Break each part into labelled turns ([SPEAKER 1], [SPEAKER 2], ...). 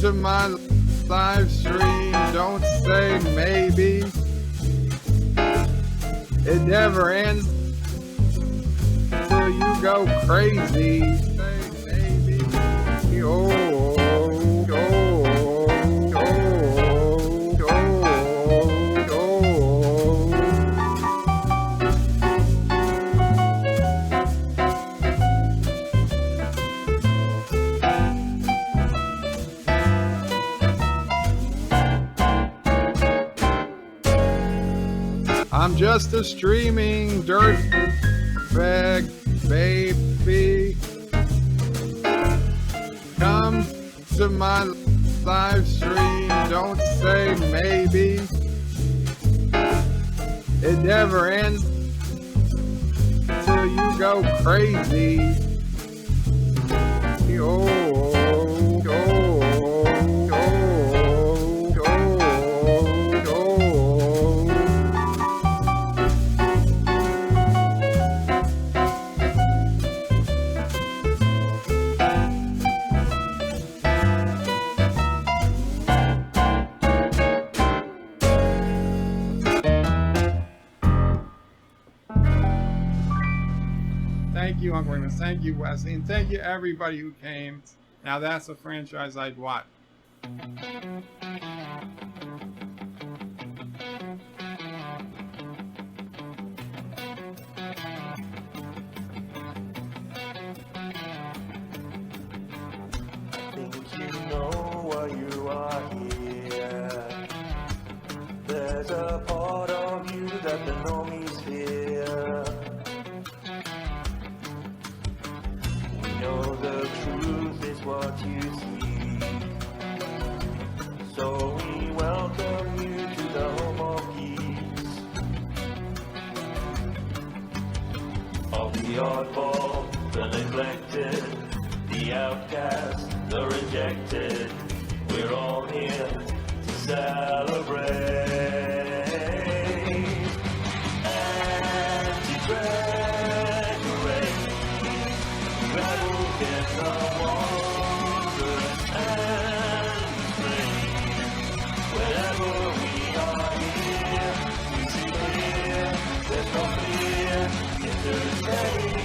[SPEAKER 1] to my live stream. Don't say maybe. It never ends till you go crazy. Say maybe. Oh, oh, oh, oh, oh, oh. I'm just a streaming dirtbag, baby. Come to my live stream. Don't say maybe. It never ends till you go crazy. Oh, oh, oh, oh, oh, oh. Thank you, Uncle Raymond. Thank you, Wesley. And thank you, everybody who came. Now that's a franchise I'd watch.
[SPEAKER 2] Think you know why you are here. There's a part of you that the normies fear. We know the truth is what you seek, so we welcome you to the home of peace. Of the oddball, the neglected, the outcast, the rejected, we're all here to celebrate. Anti-Gregory, rebels in the wonders and free. Wherever we are here, we see clear, there's no fear. If there's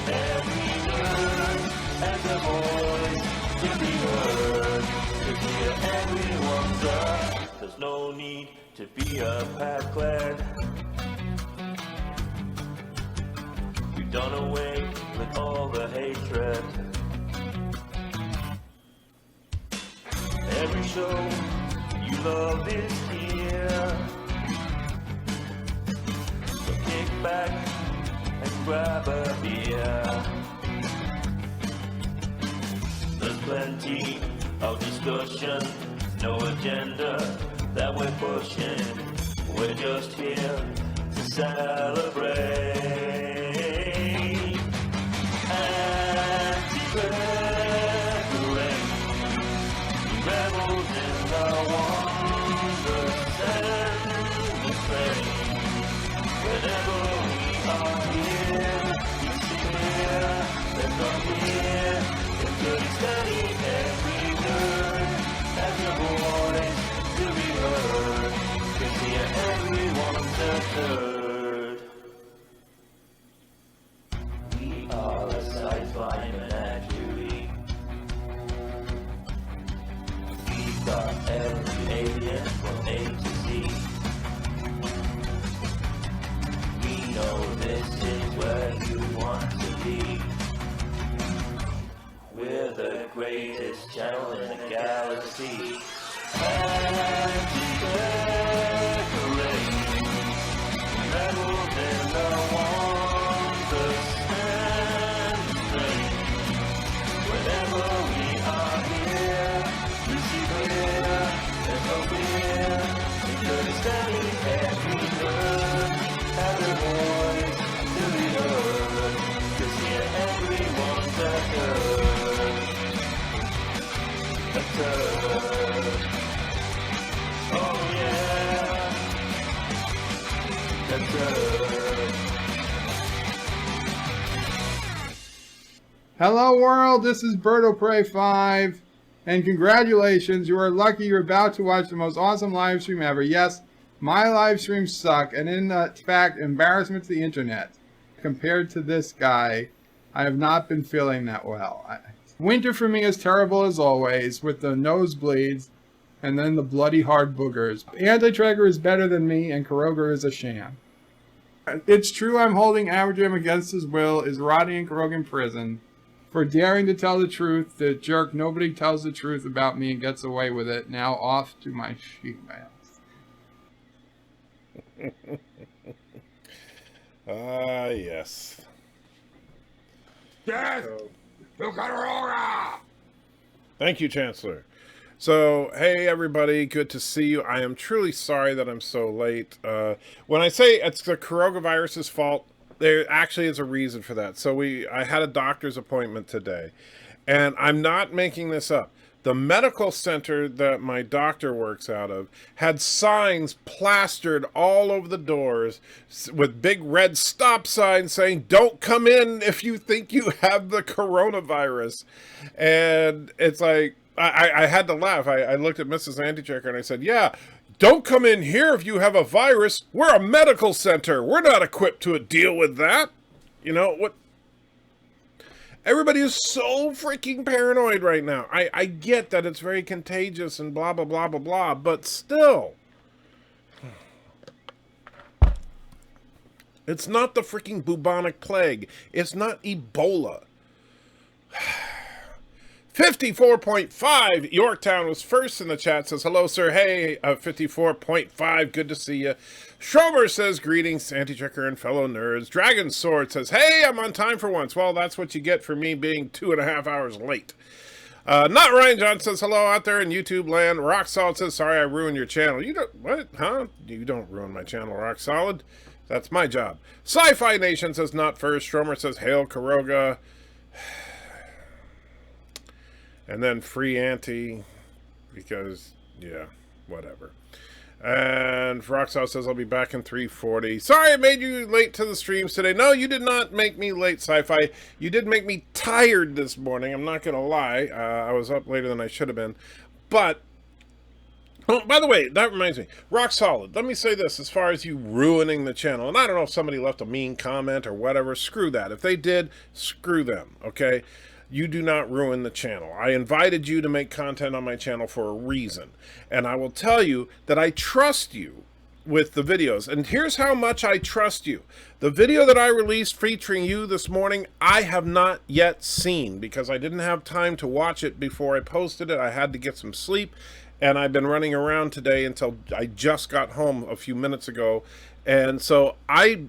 [SPEAKER 2] every word and the voice to be heard, to hear everyone's up. There's no need to be a path cleared. We've done away with all the hatred. Every show you love is here, so kick back and grab a beer. There's plenty of discussion, no agenda that we're pushing. We're just here to celebrate. Anti-Gregory, rebels in the wonders and the fame. Whenever we are here, we see clear, there's no fear. It's good and steady every word, as your voice to be heard. Can hear everyone's third. We are a sci-fi menagerie. We've got every alien from A to Z. We know this is where you want to be. We're the greatest channel in the galaxy. Anti-Gregory, rebels in the wonders and strange. Whenever we are here, we see clear, there's no fear. We could study every word, have a voice to be heard, 'cause here everyone's a third. A third. Oh yeah. A third.
[SPEAKER 1] Hello world, this is Birdo Prey 5. And congratulations, you are lucky. You're about to watch the most awesome live stream ever. Yes, my live streams suck, and in fact, embarrassment to the internet. Compared to this guy, I have not been feeling that well. Winter for me is terrible as always, with the nosebleeds and then the bloody hard boogers. Anti-Tracker is better than me, and Caroga is a sham. It's true I'm holding Average against his will, is rotting in Caroga in prison. For daring to tell the truth, the jerk, nobody tells the truth about me and gets away with it. Now off to my sheep mails.
[SPEAKER 3] Yes.
[SPEAKER 1] Death to Caroga!
[SPEAKER 3] Thank you, Chancellor. So, hey everybody, good to see you. I am truly sorry that I'm so late. When I say it's the Caroga Virus's fault, there actually is a reason for that. So I had a doctor's appointment today, and I'm not making this up. The medical center that my doctor works out of had signs plastered all over the doors with big red stop signs saying, "Don't come in if you think you have the coronavirus." And it's like, I had to laugh. I looked at Mrs. Antichecker and I said, yeah, don't come in here if you have a virus. We're a medical center. We're not equipped to deal with that. You know what? Everybody is so freaking paranoid right now. I get that it's very contagious and blah, blah, blah, blah, blah, but still. It's not the freaking bubonic plague. It's not Ebola. 54.5, Yorktown was first in the chat, says, hello, sir. Hey, 54.5, good to see you. Schromer says, greetings, Anti-Checker and fellow nerds. Dragon Sword says, hey, I'm on time for once. Well, that's what you get for me being 2.5 hours late. Not Ryan John says, hello out there in YouTube land. Rock Solid says, sorry I ruined your channel. You don't, what, huh? You don't ruin my channel, Rock Solid. That's my job. Sci-Fi Nation says, not first. Schromer says, hail Caroga. And then free anti, because, yeah, whatever. And Roxal says, I'll be back in 3:40. Sorry I made you late to the streams today. No, you did not make me late, Sci-Fi. You did make me tired this morning. I'm not going to lie. I was up later than I should have been. But, oh, by the way, that reminds me. Rock Solid, let me say this as far as you ruining the channel. And I don't know if somebody left a mean comment or whatever. Screw that. If they did, screw them, okay? You do not ruin the channel. I invited you to make content on my channel for a reason. And I will tell you that I trust you with the videos. And here's how much I trust you. The video that I released featuring you this morning, I have not yet seen because I didn't have time to watch it before I posted it. I had to get some sleep. And I've been running around today until I just got home a few minutes ago. And so I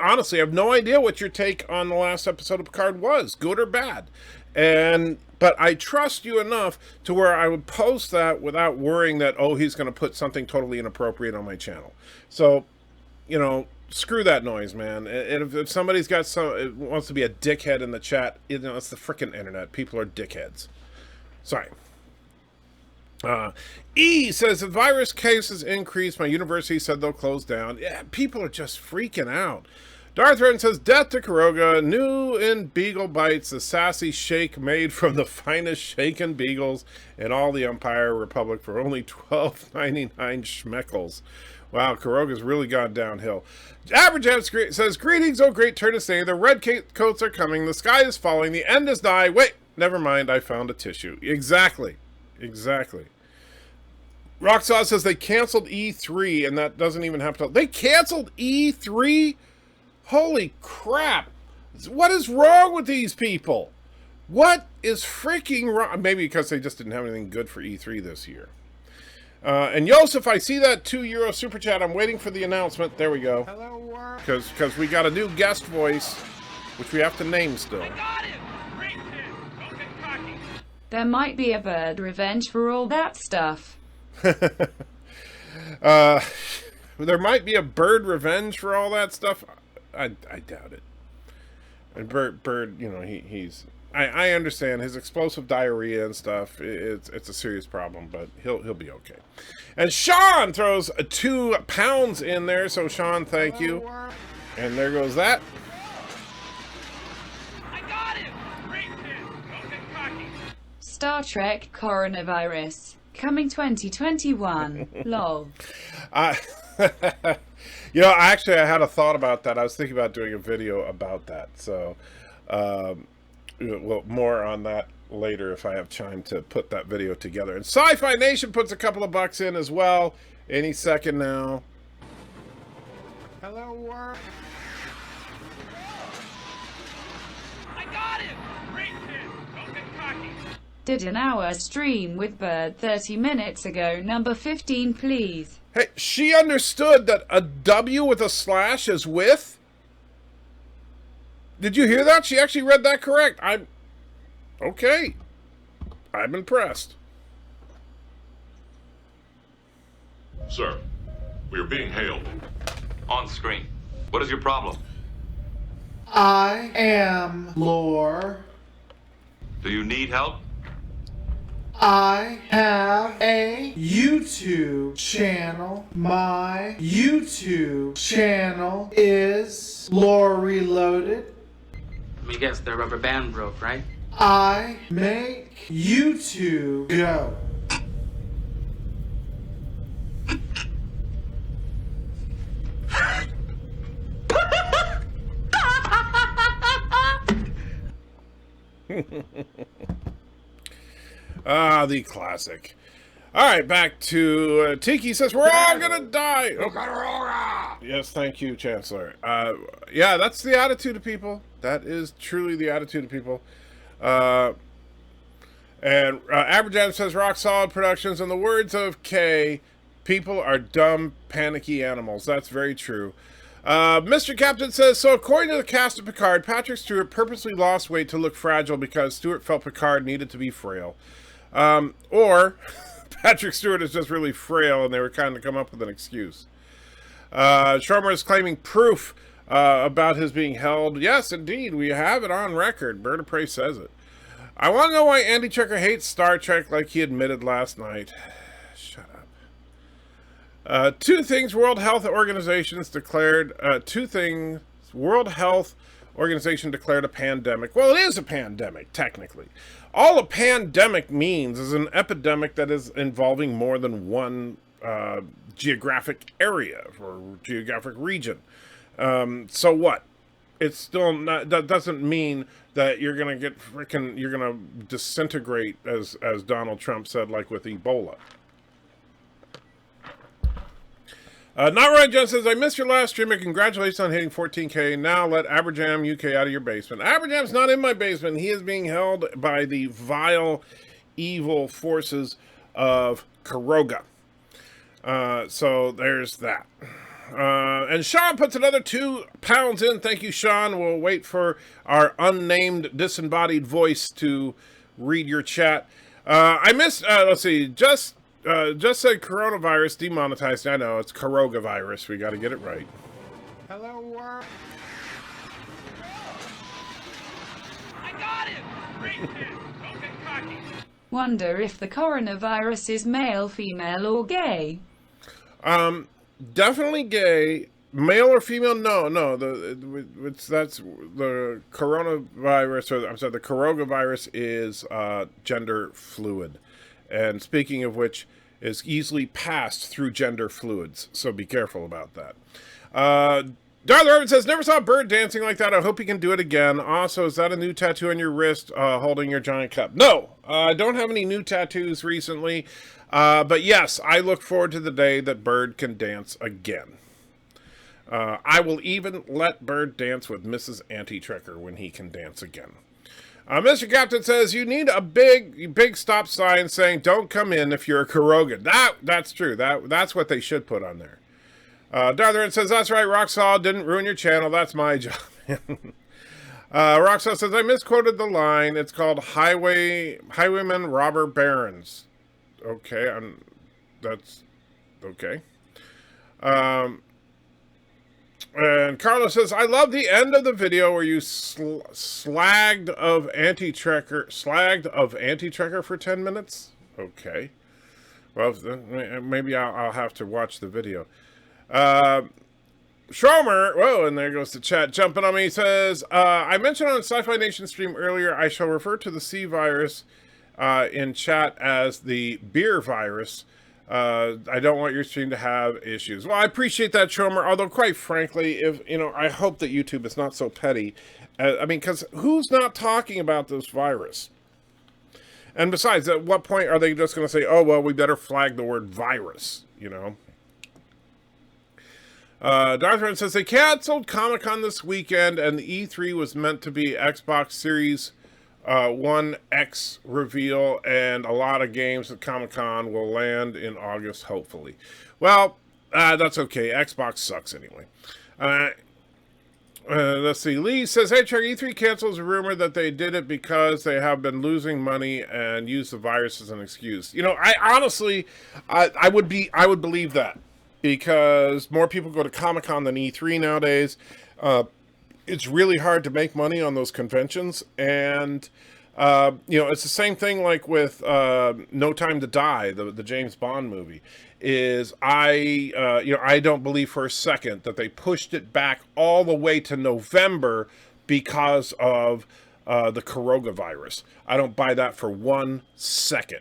[SPEAKER 3] honestly have no idea what your take on the last episode of Picard was, good or bad. But I trust you enough to where I would post that without worrying that, oh, he's going to put something totally inappropriate on my channel. So, screw that noise, man. And if somebody's got wants to be a dickhead in the chat, it's the frickin' internet. People are dickheads. Sorry. E says, if virus cases increase, my university said they'll close down. Yeah, people are just freaking out. Darth Ren says, death to Caroga, new in Beagle Bites, the sassy shake made from the finest shaken beagles in all the Empire Republic for only $12.99 schmeckles. Wow, Caroga's really gone downhill. Average says, greetings, oh great turn of day. The red coats are coming, the sky is falling, the end is nigh. Wait, never mind, I found a tissue. Exactly. Roxas says they canceled E3, and that doesn't even have to... They canceled E3? Holy crap. What is wrong with these people? What is freaking wrong? Maybe because they just didn't have anything good for E3 this year. And Yosef, I see that €2 super chat. I'm waiting for the announcement. There we go.
[SPEAKER 1] Hello, world.
[SPEAKER 3] Because we got a new guest voice, which we have to name still.
[SPEAKER 2] I got him! Great kid! Don't get cocky!
[SPEAKER 4] There might be a bird revenge for all that stuff.
[SPEAKER 3] There might be a bird revenge for all that stuff. I doubt it. And Bird, he's... I understand his explosive diarrhea and stuff. It's a serious problem, but he'll be okay. And Sean throws 2 pounds in there, so Sean, thank you. And there goes that.
[SPEAKER 2] I got him! Great kid! Don't get cocky!
[SPEAKER 4] Star Trek Coronavirus. Coming 2021. Lol.
[SPEAKER 3] You know, actually, I had a thought about that. I was thinking about doing a video about that. So, well, more on that later if I have time to put that video together. And Sci-Fi Nation puts a couple of bucks in as well. Any second now.
[SPEAKER 1] Hello, world.
[SPEAKER 2] I got him! Great kid! Don't get cocky!
[SPEAKER 4] Did an hour stream with Bird 30 minutes ago. Number 15, please.
[SPEAKER 3] Hey, she understood that a W with a slash is with? Did you hear that? She actually read that correct. Okay. I'm impressed.
[SPEAKER 5] Sir, we are being hailed.
[SPEAKER 6] On screen. What is your problem?
[SPEAKER 7] I am lore.
[SPEAKER 6] Do you need help?
[SPEAKER 7] I have a YouTube channel. My YouTube channel is Lore Reloaded.
[SPEAKER 8] Let me guess, the rubber band broke, right?
[SPEAKER 7] I make YouTube go.
[SPEAKER 3] Ah, the classic. All right, back to Tiki says, we're all going to die. Oh, yes, thank you, Chancellor. Yeah, that's the attitude of people. That is truly the attitude of people. And Aberjam says, rock solid productions. In the words of Kay, people are dumb, panicky animals. That's very true. Mr. Captain says, so according to the cast of Picard, Patrick Stewart purposely lost weight to look fragile because Stewart felt Picard needed to be frail. Or Patrick Stewart is just really frail and they were kind of come up with an excuse. Sharma is claiming proof about his being held. Yes, indeed, we have it on record. Bird of Prey says it. I want to know why Andy Checker hates Star Trek like he admitted last night. Shut up. Two things World Health Organization declared a pandemic. Well, it is a pandemic, technically. All a pandemic means is an epidemic that is involving more than one geographic area or geographic region. So what? It's still not, that doesn't mean that you're going to get you're going to disintegrate as Donald Trump said, like with Ebola. Not right, John says, I missed your last stream and congratulations on hitting 14K. Now let Aberjam UK out of your basement. Aberjam's not in my basement. He is being held by the vile, evil forces of Caroga. So there's that. And Sean puts another £2 in. Thank you, Sean. We'll wait for our unnamed disembodied voice to read your chat. I missed, let's see, just said coronavirus demonetized. I know, it's Caroga Virus. We got to get it right.
[SPEAKER 1] Hello, world.
[SPEAKER 2] I got him! Great kid! Don't get cocky!
[SPEAKER 4] Wonder if the coronavirus is male, female, or gay.
[SPEAKER 3] Definitely gay. Male or female? No. That's the coronavirus, or I'm sorry, the Caroga virus is gender fluid. And speaking of which, is easily passed through gender fluids. So be careful about that. Darla Irvin says, never saw Bird dancing like that. I hope he can do it again. Also, is that a new tattoo on your wrist holding your giant cup? No, I don't have any new tattoos recently. But yes, I look forward to the day that Bird can dance again. I will even let Bird dance with Mrs. Anti-Trekker when he can dance again. Mr. Captain says, you need a big stop sign saying, don't come in if you're a Caroga. That's true. That's what they should put on there. Darther says, that's right, Roxall didn't ruin your channel. That's my job. Roxall says, I misquoted the line. It's called Highwayman Robber Barons. Okay, that's okay. And Carlos says, I love the end of the video where you slagged of anti-trekker for 10 minutes. Okay. Well, maybe I'll have to watch the video. Schromer, whoa, and there goes the chat jumping on me. He says, I mentioned on Sci-Fi Nation stream earlier, I shall refer to the C virus in chat as the beer virus. I don't want your stream to have issues. Well, I appreciate that, Chomer. Although, quite frankly, if I hope that YouTube is not so petty. I mean, because who's not talking about this virus? And besides, at what point are they just going to say, "Oh well, we better flag the word virus"? Darth says they canceled Comic-Con this weekend, and the E3 was meant to be Xbox Series One X reveal, and a lot of games at Comic-Con will land in August, hopefully. Well, that's okay. Xbox sucks anyway. Let's see. Lee says, "Hey, Chuck, E3 cancels a rumor that they did it because they have been losing money and use the virus as an excuse." I honestly, I would believe that, because more people go to Comic-Con than E3 nowadays. It's really hard to make money on those conventions, and it's the same thing like with No Time to Die, the James Bond movie. I don't believe for a second that they pushed it back all the way to November because of the Caroga virus. I don't buy that for 1 second.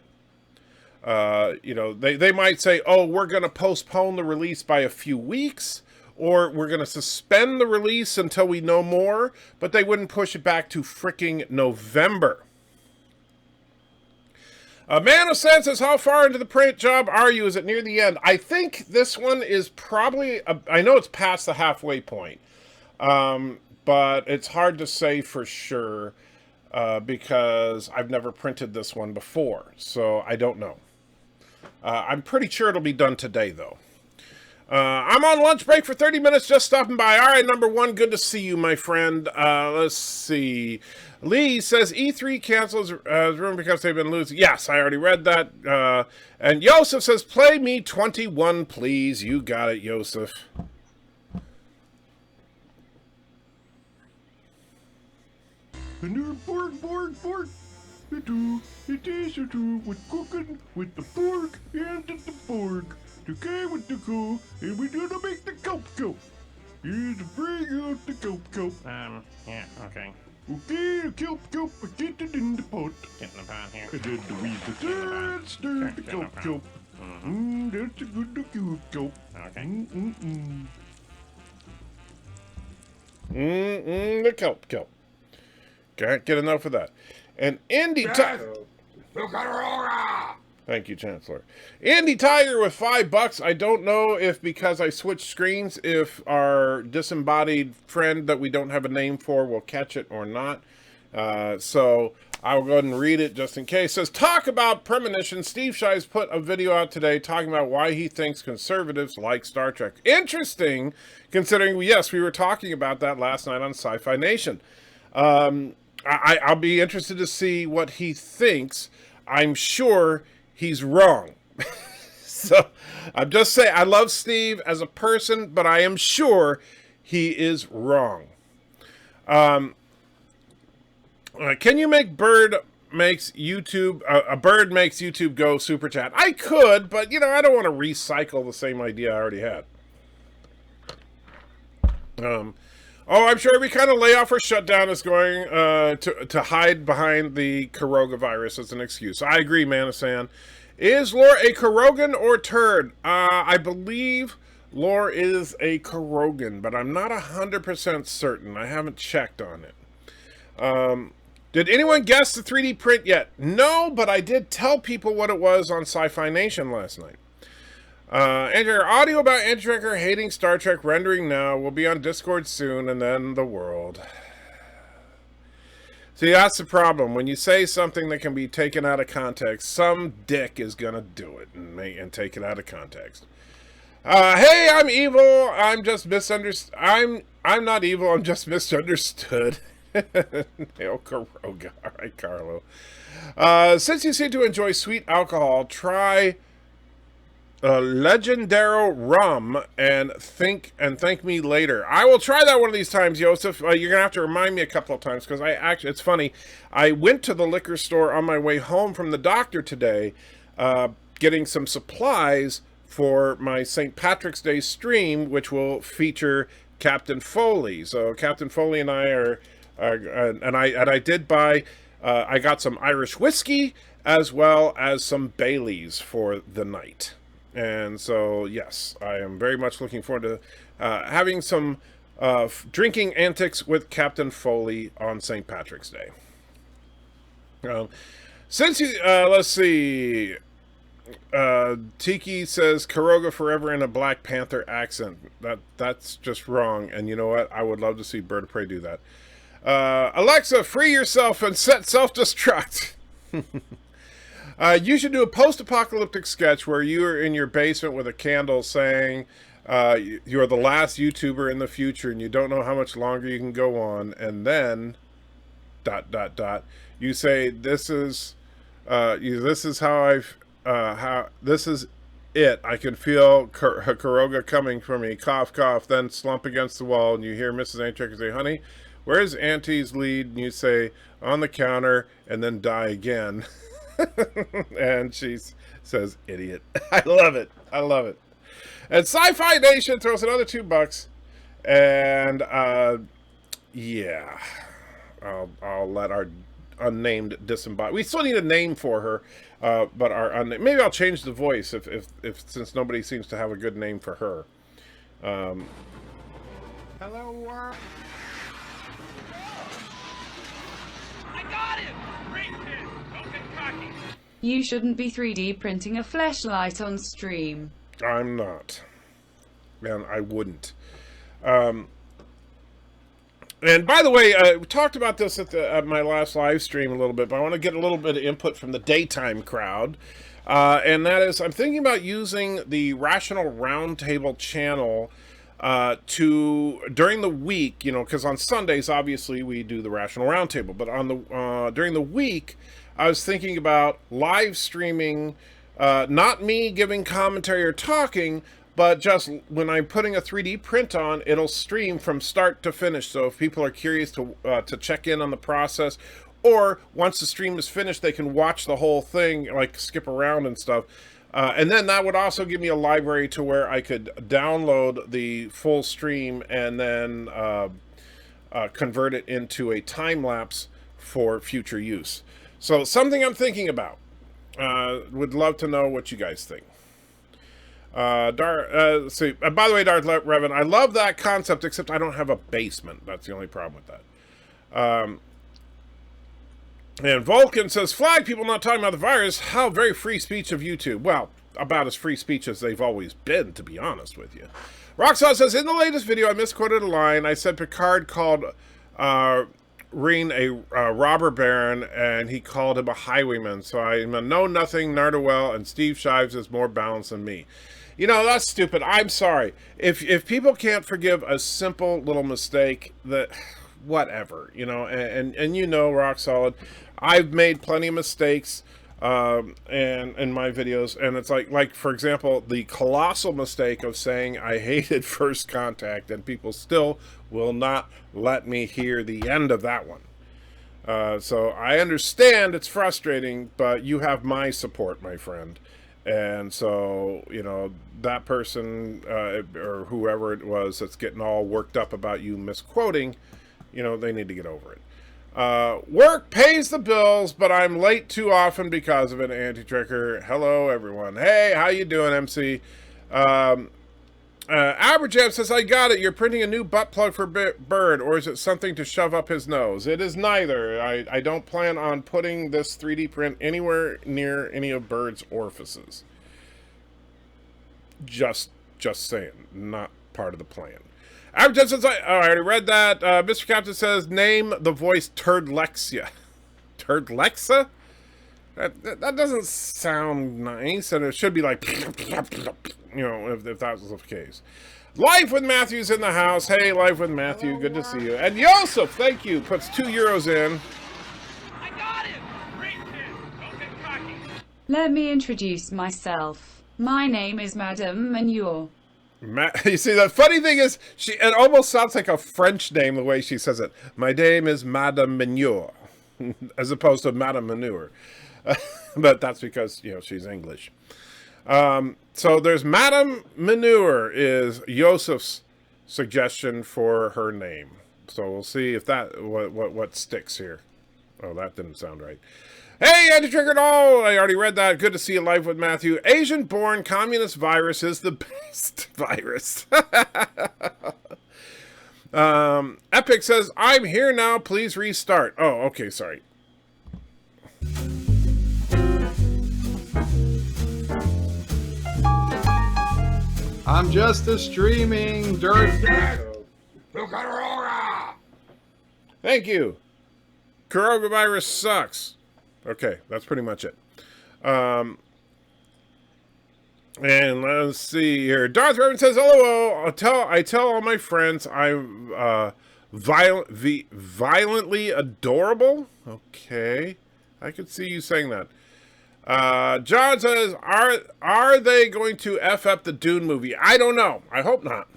[SPEAKER 3] They might say, "Oh, we're going to postpone the release by a few weeks," or "We're going to suspend the release until we know more," but they wouldn't push it back to fricking November. Man of Sense says, "How far into the print job are you? Is it near the end?" I think this one is probably, I know it's past the halfway point, but it's hard to say for sure because I've never printed this one before, so I don't know. I'm pretty sure it'll be done today, though. I'm on lunch break for 30 minutes, just stopping by. All right, number one, good to see you, my friend. Let's see. Lee says E3 cancels room because they've been losing. Yes, I already read that. And Yosef says, "Play me 21, please." You got it, Yosef.
[SPEAKER 2] And fork. It is with cooking with the fork and the fork. Okay, with the cool, and we're gonna make the cope. Here's to bring out the cope.
[SPEAKER 9] Yeah, okay.
[SPEAKER 2] Okay, the cope, get it in the pot.
[SPEAKER 9] Get in the pot here.
[SPEAKER 2] And then we stir the cope. That's a good cope.
[SPEAKER 3] Okay. The kelp. Can't get enough of that. And Andy Tiger. Thank you, Chancellor. Andy Tiger with $5. I don't know if because I switched screens, if our disembodied friend that we don't have a name for will catch it or not. So I'll go ahead and read it just in case. It says, "Talk about premonition. Steve Shives put a video out today talking about why he thinks conservatives like Star Trek." Interesting, considering, yes, we were talking about that last night on Sci-Fi Nation. I'll be interested to see what he thinks. I'm sure he's wrong. So I'm just saying, I love Steve as a person, but I am sure he is wrong. Can you make bird makes YouTube go super chat? I could, but I don't want to recycle the same idea I already had. I'm sure every kind of layoff or shutdown is going to hide behind the Caroga virus as an excuse. I agree, Manasan. Is Lore a Carogan or turd? I believe Lore is a Carogan, but I'm not 100% certain. I haven't checked on it. Did anyone guess the 3D print yet? No, but I did tell people what it was on Sci-Fi Nation last night. Andrew, audio about Andrew hating Star Trek rendering now will be on Discord soon, and then the world. See, that's the problem. When you say something that can be taken out of context, some dick is gonna do it and take it out of context. Hey, I'm evil. I'm just misunderstood. I'm not evil. I'm just misunderstood. Hail Caroga. All right, Carlo. Since you seem to enjoy sweet alcohol, try Legendaro rum and thank me later. I will try that one of these times, Joseph. You're gonna have to remind me a couple of times, because it's funny. I went to the liquor store on my way home from the doctor today, getting some supplies for my St. Patrick's Day stream, which will feature Captain Foley. So Captain Foley and I are I did buy. I got some Irish whiskey. as well as some Baileys for the night. And so, yes, I am very much looking forward to having some drinking antics with Captain Foley on St. Patrick's Day. Since you, let's see, Tiki says Caroga forever in a Black Panther accent. That's just wrong. And you know what? I would love to see Bird of Prey do that. Alexa, free yourself and set self-destruct. You should do a post-apocalyptic sketch where you are in your basement with a candle saying you're the last YouTuber in the future and you don't know how much longer you can go on, and then ... you say this is how I've this is it. I can feel Caroga coming for me. Cough, cough. Then slump against the wall, and you hear Mrs. Antrick say, "Honey, where's Auntie's lead?" And you say, "On the counter," and then die again. And she says, "Idiot." I love it. I love it. And Sci-Fi Nation throws another $2, and yeah, I'll let our unnamed disembodied. We still need a name for her, but our unnamed. Maybe I'll change the voice if since nobody seems to have a good name for her.
[SPEAKER 1] Hello, world.
[SPEAKER 2] I got him! Great kid! Don't get cocky!
[SPEAKER 4] You shouldn't be 3D printing a fleshlight on stream.
[SPEAKER 3] I'm not. Man, I wouldn't. And by the way, we talked about this at my last live stream a little bit, but I want to get a little bit of input from the daytime crowd. And that is, I'm thinking about using the Rational Roundtable channel during the week, you know, because on Sundays, obviously, we do the Rational Roundtable. But on the during the week, I was thinking about live streaming, not me giving commentary or talking, but just when I'm putting a 3D print on, it'll stream from start to finish. So if people are curious to check in on the process, or once the stream is finished, they can watch the whole thing, like skip around and stuff. And then that would also give me a library to where I could download the full stream and then convert it into a time lapse for future use. So something I'm thinking about. Would love to know what you guys think. By the way, Darth Revan, I love that concept, except I don't have a basement. That's the only problem with that. And Vulcan says, flag people not talking about the virus. How very free speech of YouTube. Well, about as free speech as they've always been, to be honest with you. Roxanne says, in the latest video, I misquoted a line. I said Picard called Reen a robber baron, and he called him a highwayman. So I know nothing, Nardwell, and Steve Shives is more balanced than me. You know, that's stupid. I'm sorry. If people can't forgive a simple little mistake, that whatever, you know, and you know, rock solid, I've made plenty of mistakes and in my videos, and it's like for example, the colossal mistake of saying I hated First Contact, and people still will not let me hear the end of that one. So I understand it's frustrating, but you have my support, my friend. And so, you know, that person or whoever it was that's getting all worked up about you misquoting, you know, they need to get over it. Work pays the bills, but I'm late too often because of an anti-tricker. Hello, everyone. Hey, how you doing, MC? Aberjam says, I got it. You're printing a new butt plug for Bird, or is it something to shove up his nose? It is neither. I don't plan on putting this 3D print anywhere near any of Bird's orifices. Just saying. Not part of the plan. Aberjam says, I already read that. Mr. Captain says, name the voice Turdlexia. Turdlexa? That doesn't sound nice, and it should be like, you know, if that was the case. Life with Matthew's in the house. Hey, Life with Matthew, good to see you. And Yosef, thank you, puts €2 in.
[SPEAKER 2] I got him! Great kid! Don't get cocky!
[SPEAKER 4] Let me introduce myself. My name is Madame Manure.
[SPEAKER 3] You see, the funny thing is, it almost sounds like a French name the way she says it. My name is Madame Manure, as opposed to Madame Manure. But that's because, you know, she's English. So there's Madame Manure is Yosef's suggestion for her name. So we'll see if that what sticks here. Oh, that didn't sound right. Hey, anti-triggered all! I already read that. Good to see you live with Matthew. Asian-born communist virus is the best virus. Epic says, I'm here now. Please restart. Oh, okay, sorry.
[SPEAKER 1] I'm just a streaming dirt.
[SPEAKER 3] Thank you. Caroga Virus sucks. Okay, that's pretty much it. And let's see here. Darth Reverend says, hello. I tell all my friends I'm violently adorable. Okay. I could see you saying that. John says, are they going to F up the Dune movie? I don't know. I hope not.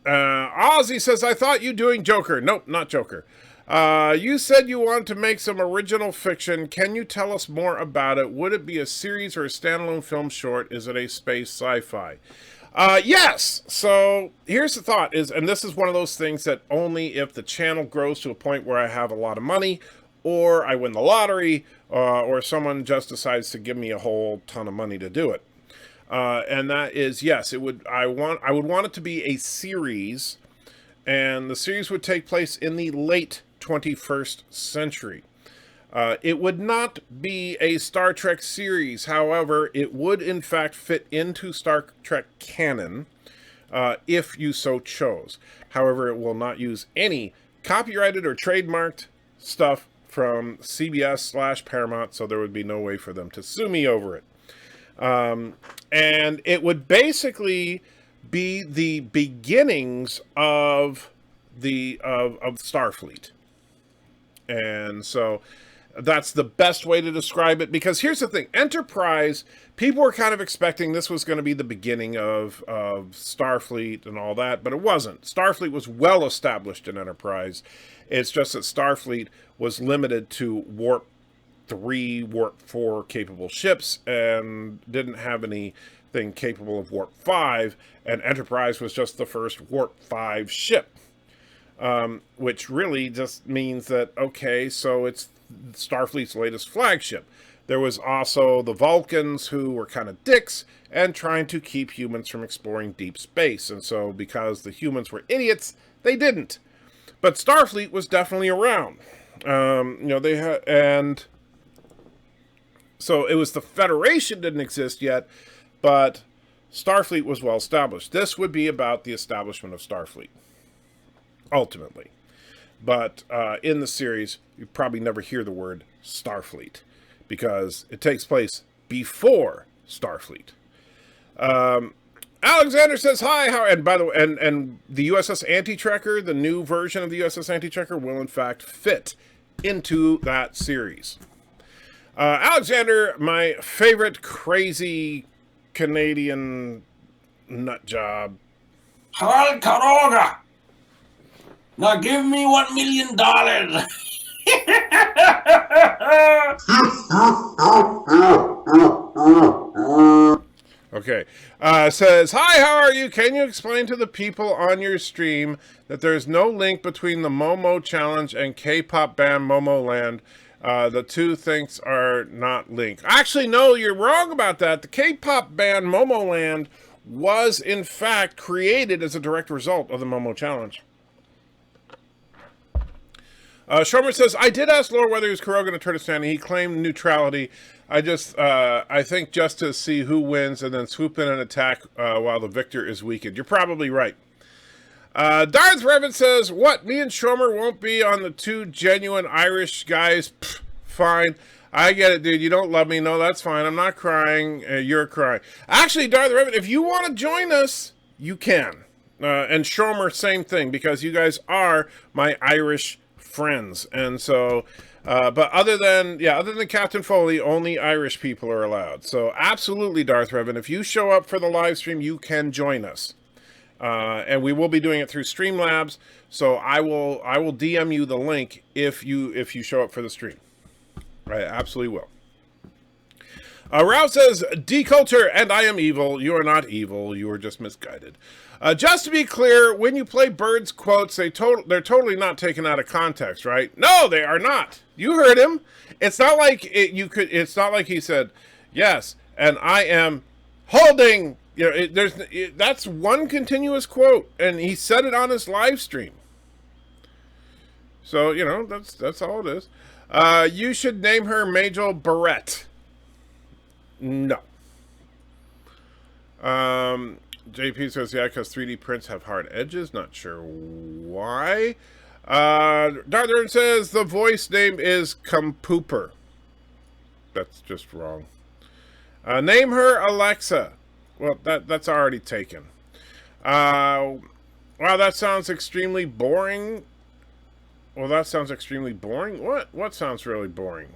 [SPEAKER 3] Ozzy says, I thought you doing Joker. Nope, not Joker. You said you want to make some original fiction. Can you tell us more about it? Would it be a series or a standalone film short? Is it a space sci-fi? Yes. So here's the thought is, and this is one of those things that only if the channel grows to a point where I have a lot of money, or I win the lottery, or someone just decides to give me a whole ton of money to do it. And that is, yes, it would. I would want it to be a series, and the series would take place in the late 21st century. It would not be a Star Trek series. However, it would in fact fit into Star Trek canon, if you so chose. However, it will not use any copyrighted or trademarked stuff from CBS/Paramount, so there would be no way for them to sue me over it. And it would basically be the beginnings of Starfleet. And so that's the best way to describe it, because here's the thing. Enterprise, people were kind of expecting this was going to be the beginning of Starfleet and all that, but it wasn't. Starfleet was well established in Enterprise. It's just that Starfleet was limited to Warp 3, Warp 4 capable ships and didn't have anything capable of Warp 5, and Enterprise was just the first Warp 5 ship. Which really just means that, okay, so it's Starfleet's latest flagship. There was also the Vulcans, who were kind of dicks and trying to keep humans from exploring deep space. And so because the humans were idiots, they didn't. But Starfleet was definitely around. They had, and so it was the Federation didn't exist yet, but Starfleet was well established. This would be about the establishment of Starfleet, ultimately. But in the series, you probably never hear the word Starfleet, because it takes place before Starfleet. Alexander says, hi, how, and by the way, and the USS Anti-Trekker, the new version of the USS Anti-Trekker, will in fact fit into that series. Alexander, my favorite crazy Canadian nut job.
[SPEAKER 10] Hello, Caroga. Now give me $1 million.
[SPEAKER 3] Okay. Says, hi, how are you? Can you explain to the people on your stream that there's no link between the Momo Challenge and K-pop band Momoland? The two things are not linked. Actually, no, you're wrong about that. The K-pop band Momoland was, in fact, created as a direct result of the Momo Challenge. Shomer says, I did ask Lore whether he was Caroga and Turtlestand. He claimed neutrality. I think just to see who wins and then swoop in and attack while the victor is weakened. You're probably right. Darth Revan says, what? Me and Shomer won't be on the two genuine Irish guys? Pfft, fine. I get it, dude. You don't love me. No, that's fine. I'm not crying. You're crying. Actually, Darth Revan, if you want to join us, you can. And Shomer, same thing, because you guys are my Irish friends. And so, but other than Captain Foley, only Irish people are allowed. So absolutely, Darth Revan, if you show up for the live stream, you can join us. And we will be doing it through Streamlabs. So I will DM you the link if you show up for the stream. I absolutely will. Ralph says, deculture, and I am evil. You are not evil. You are just misguided. Just to be clear, when you play Bird's quotes, they're totally not taken out of context, right? No, they are not. You heard him. It's not like it's not like he said, yes, and I am holding. You know, that's one continuous quote, and he said it on his live stream. So you know that's all it is. You should name her Majel Barrett. No. JP says, yeah, because 3D prints have hard edges. Not sure why. Darthern says the voice name is Compooper. That's just wrong. Name her Alexa. Well, that's already taken. Wow, that sounds extremely boring. Well, that sounds extremely boring. What sounds really boring?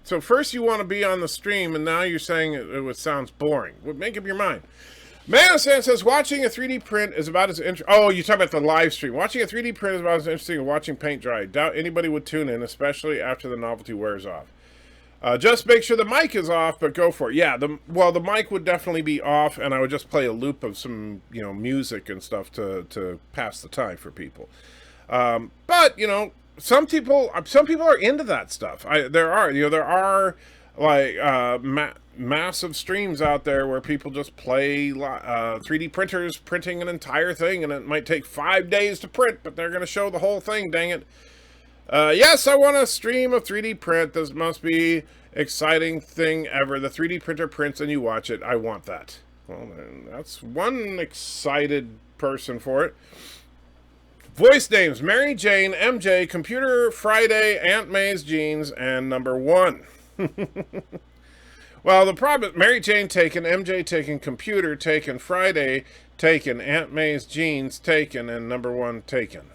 [SPEAKER 3] So first you want to be on the stream, and now you're saying it sounds boring. Well, make up your mind. Manosan says, watching a 3D print is about as interesting. Oh, you're talking about the live stream. Watching a 3D print is about as interesting as watching paint dry. Doubt anybody would tune in, especially after the novelty wears off. Just make sure the mic is off, but go for it. Yeah, the mic would definitely be off, and I would just play a loop of some, music and stuff to pass the time for people. But, some people are into that stuff. There are like massive streams out there where people just play 3D printers printing an entire thing, and it might take 5 days to print, but they're going to show the whole thing, dang it. Yes, I want a stream of 3D print. This must be exciting thing ever. The 3D printer prints and you watch it. I want that. Well, that's one excited person for it. Voice names: Mary Jane, MJ, Computer Friday, Aunt May's Jeans, and number 1. Well, the problem: Mary Jane taken, MJ taken, Computer taken, Friday taken, Aunt May's Jeans taken, and number 1 taken.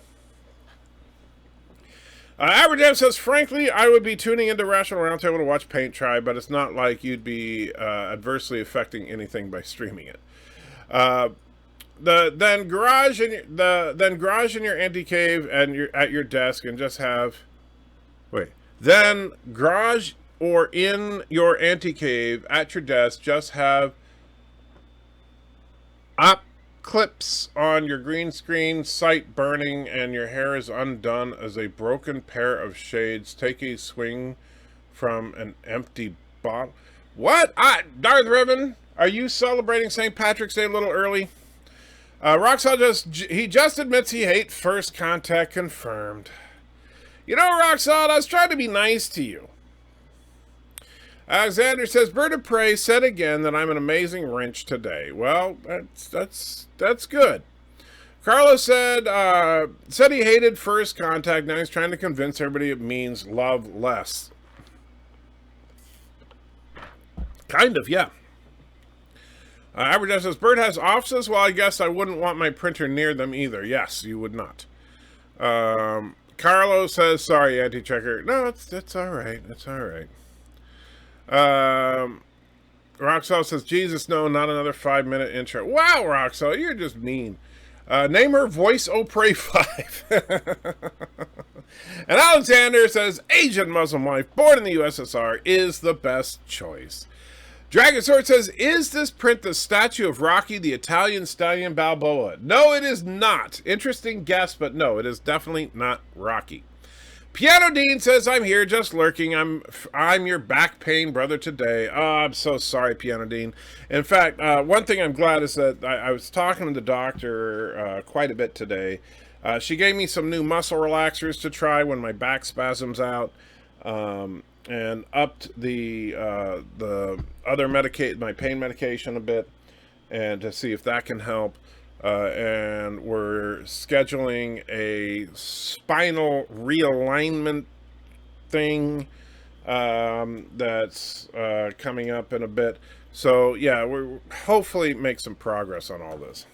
[SPEAKER 3] Aberdev says, frankly, I would be tuning into Rational Roundtable to watch paint dry, but it's not like you'd be adversely affecting anything by streaming it. Then garage in your anti-cave and you're at your desk and just have then garage or in your anti-cave at your desk just have up clips on your green screen, sight burning, and your hair is undone as a broken pair of shades take a swing from an empty bottle. What? Darth Ribbon, are you celebrating St. Patrick's Day a little early? Roxal just admits he hates First Contact confirmed. Roxal, I was trying to be nice to you. Alexander says, Bird of Prey said again that I'm an amazing wrench today. Well, that's good. Carlos said he hated First Contact. Now he's trying to convince everybody it means love less. Kind of, yeah. Aberdev says, Bird has offices? Well, I guess I wouldn't want my printer near them either. Yes, you would not. Carlos says, sorry, anti-checker. No, it's all right. It's all right. Roxal says, Jesus, no, not another 5-minute intro. Wow, Roxal, you're just mean. Name her Voice O'Prey 5. And Alexander says, Asian Muslim wife born in the USSR is the best choice. Dragon Sword says, is this print the statue of Rocky, the Italian stallion Balboa? No, it is not. Interesting guess, but no, it is definitely not Rocky. Piano Dean says, I'm here just lurking. I'm your back pain brother today. Oh, I'm so sorry, Piano Dean. In fact, one thing I'm glad is that I was talking to the doctor quite a bit today. She gave me some new muscle relaxers to try when my back spasms out. And upped the other my pain medication a bit, and to see if that can help. And we're scheduling a spinal realignment thing that's coming up in a bit. So yeah, we're hopefully make some progress on all this.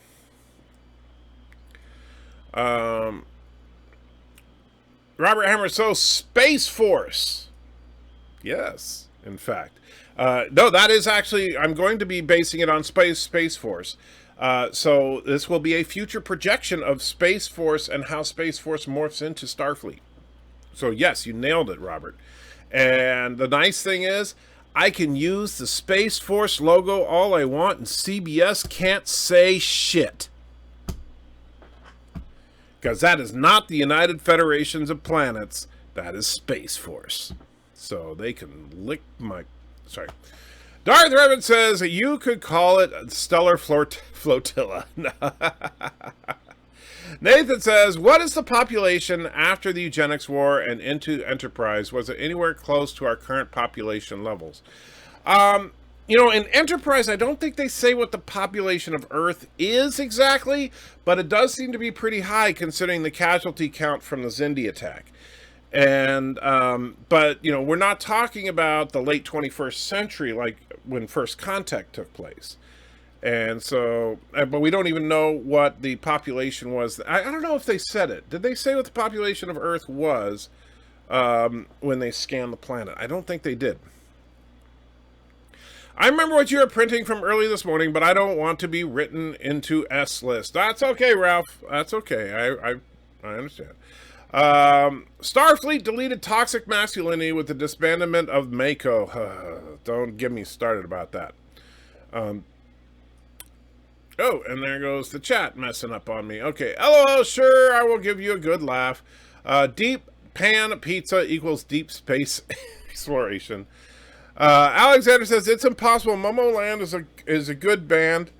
[SPEAKER 3] Robert Hammer, so Space Force. Yes, in fact. No, that is actually, I'm going to be basing it on Space Force. So this will be a future projection of Space Force and how Space Force morphs into Starfleet. So yes, you nailed it, Robert. And the nice thing is, I can use the Space Force logo all I want, and CBS can't say shit. Because that is not the United Federations of Planets. That is Space Force. So they can lick my... Sorry. Darth Revan says, you could call it Stellar Flotilla. Nathan says, what is the population after the eugenics war and into Enterprise? Was it anywhere close to our current population levels? You know, in Enterprise, I don't think they say what the population of Earth is exactly, but it does seem to be pretty high considering the casualty count from the Xindi attack. And, but, you know, we're not talking about the late 21st century, like when First Contact took place. And so, but we don't even know what the population was. I don't know if they said it. Did they say what the population of Earth was when they scanned the planet? I don't think they did. I remember what you were printing from early this morning, but I don't want to be written into S-list. That's okay, Ralph. That's okay. I understand. Starfleet deleted toxic masculinity with the disbandment of Mako. Don't get me started about that. Oh, and there goes the chat messing up on me. Okay, LOL, sure, I will give you a good laugh. Deep pan pizza equals deep space exploration. Alexander says, it's impossible. Momoland is a good band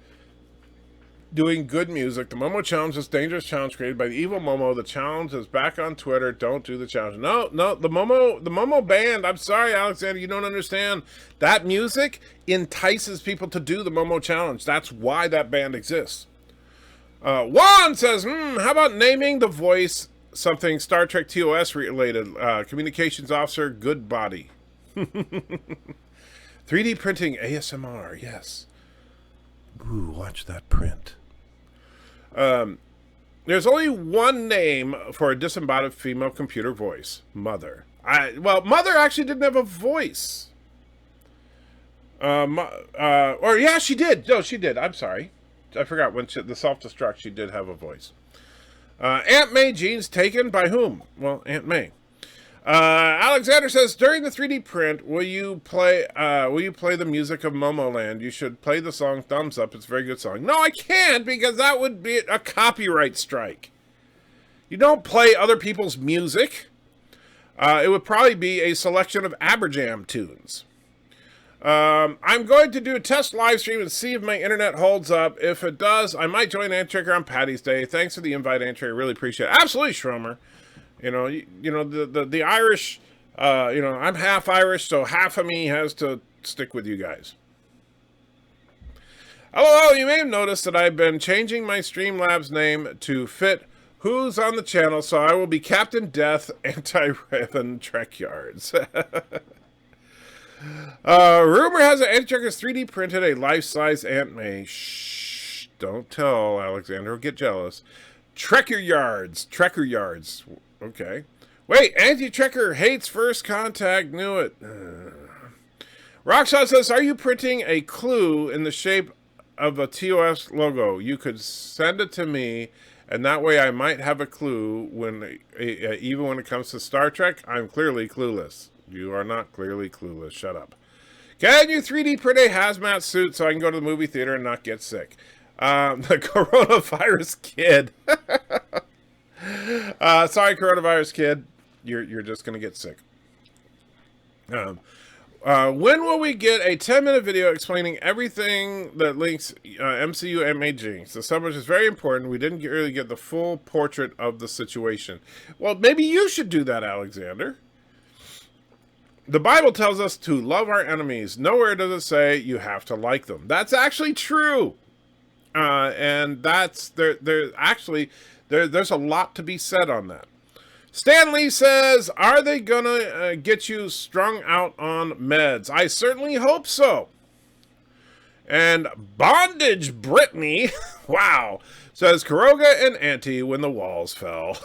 [SPEAKER 3] doing good music. The Momo Challenge is a dangerous challenge created by the evil Momo. The challenge is back on Twitter. Don't do the challenge. No, the Momo band, I'm sorry, Alexander, you don't understand. That music entices people to do the Momo Challenge. That's why that band exists. Juan says, how about naming the voice something Star Trek TOS related? Communications officer, good body. 3D printing ASMR, yes. Ooh, watch that print. There's only one name for a disembodied female computer voice. Mother. Mother actually didn't have a voice. Or yeah, she did. No, she did. I'm sorry. I forgot when the self-destruct, she did have a voice. Aunt May genes taken by whom? Well, Aunt May. Alexander says, during the 3D print, will you play the music of Momoland? You should play the song Thumbs Up. It's a very good song. No, I can't, because that would be a copyright strike. You don't play other people's music. It would probably be a selection of Aberjam tunes. I'm going to do a test live stream and see if my internet holds up. If it does, I might join Antchecker on Patty's Day. Thanks for the invite, Antchecker. I really appreciate it. Absolutely, Schromer. You know, the Irish, I'm half Irish, so half of me has to stick with you guys. Hello, you may have noticed that I've been changing my Streamlabs name to fit who's on the channel, so I will be Captain Death, Anti-Raven, Trek Yards. Rumor has it Antchecker's 3D printed a life-size Aunt May. Shh, don't tell, Alexander, will get jealous. Trekker Yards. Okay. Wait, Anti-Trekker hates First Contact. Knew it. Rockshot says, are you printing a clue in the shape of a TOS logo? You could send it to me, and that way I might have a clue even when it comes to Star Trek. I'm clearly clueless. You are not clearly clueless. Shut up. Can you 3D print a hazmat suit so I can go to the movie theater and not get sick? The coronavirus kid. Sorry, coronavirus kid. You're just gonna get sick. When will we get a 10-minute video explaining everything that links MCU and MAG? The subject is very important. We didn't really get the full portrait of the situation. Well, maybe you should do that, Alexander. The Bible tells us to love our enemies. Nowhere does it say you have to like them. That's actually true. And that's there's a lot to be said on that. Stanley says, are they gonna get you strung out on meds? I certainly hope so. And Bondage Brittany, wow, says Caroga and Auntie when the walls fell.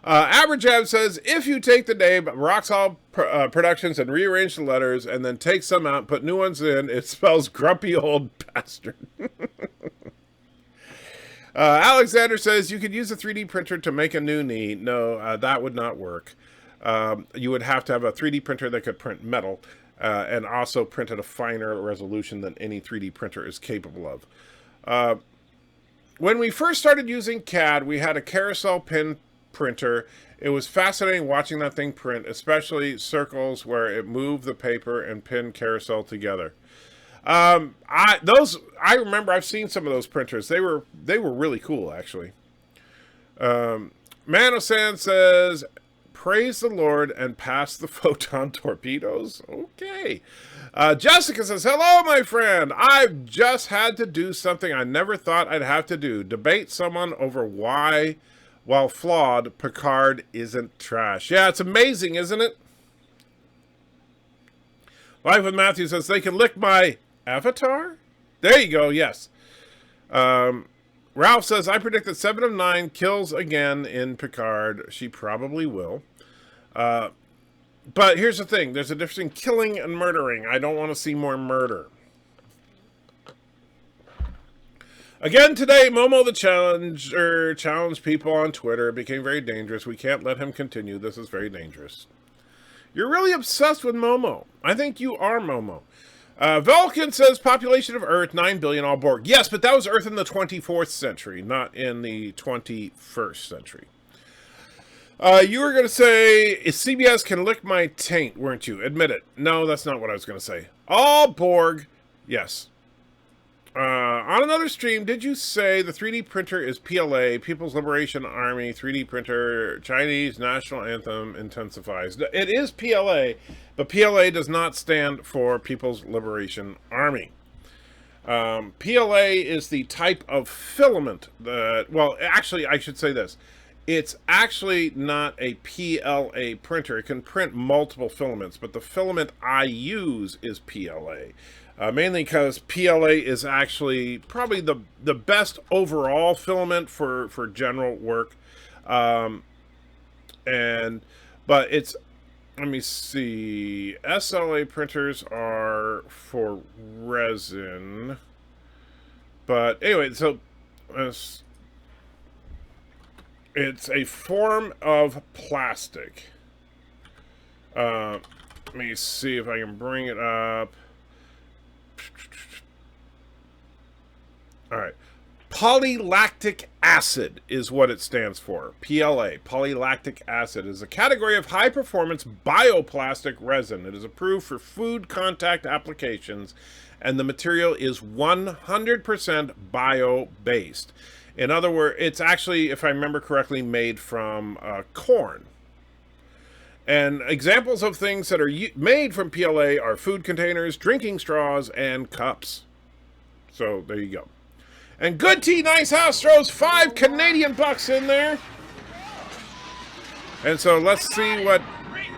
[SPEAKER 3] Aberjab says, if you take the name Roxall Productions and rearrange the letters and then take some out and put new ones in, it spells grumpy old bastard. Alexander says, you could use a 3D printer to make a new knee. No, that would not work. You would have to have a 3D printer that could print metal and also print at a finer resolution than any 3D printer is capable of. When we first started using CAD, we had a carousel pin printer. It was fascinating watching that thing print, especially circles where it moved the paper and pinned carousel together. I remember I've seen some of those printers. They were really cool, actually. Manosan says, praise the Lord and pass the photon torpedoes. Okay. Jessica says, hello, my friend. I've just had to do something I never thought I'd have to do. Debate someone over why, while flawed, Picard isn't trash. Yeah, it's amazing, isn't it? Life with Matthew says, they can lick my avatar? There you go, yes. Ralph says, I predict that 7 of 9 kills again in Picard. She probably will. But here's the thing. There's a difference in killing and murdering. I don't want to see more murder. Again today, Momo the Challenger challenged people on Twitter. It became very dangerous. We can't let him continue. This is very dangerous. You're really obsessed with Momo. I think you are Momo. Vulcan says population of Earth, 9 billion, all Borg. Yes, but that was Earth in the 24th century, not in the 21st century. You were going to say, CBS can lick my taint, weren't you? Admit it. No, that's not what I was going to say. All Borg, yes. On another stream, did you say the 3D printer is PLA, People's Liberation Army 3D printer, Chinese National Anthem intensifies? It is PLA, but PLA does not stand for People's Liberation Army. PLA is the type of filament that, well, actually, I should say this. It's actually not a PLA printer. It can print multiple filaments, but the filament I use is PLA. Mainly because PLA is actually probably the best overall filament for general work. But it's, let me see, SLA printers are for resin. But anyway, so it's a form of plastic. Let me see if I can bring it up. All right. Polylactic acid is what it stands for. PLA, polylactic acid, is a category of high-performance bioplastic resin. It is approved for food contact applications, and the material is 100% bio-based. In other words, it's actually, if I remember correctly, made from corn. And examples of things that are made from PLA are food containers, drinking straws, and cups. So there you go. And Good Tea Nice House throws 5 Canadian bucks in there. And so let's see what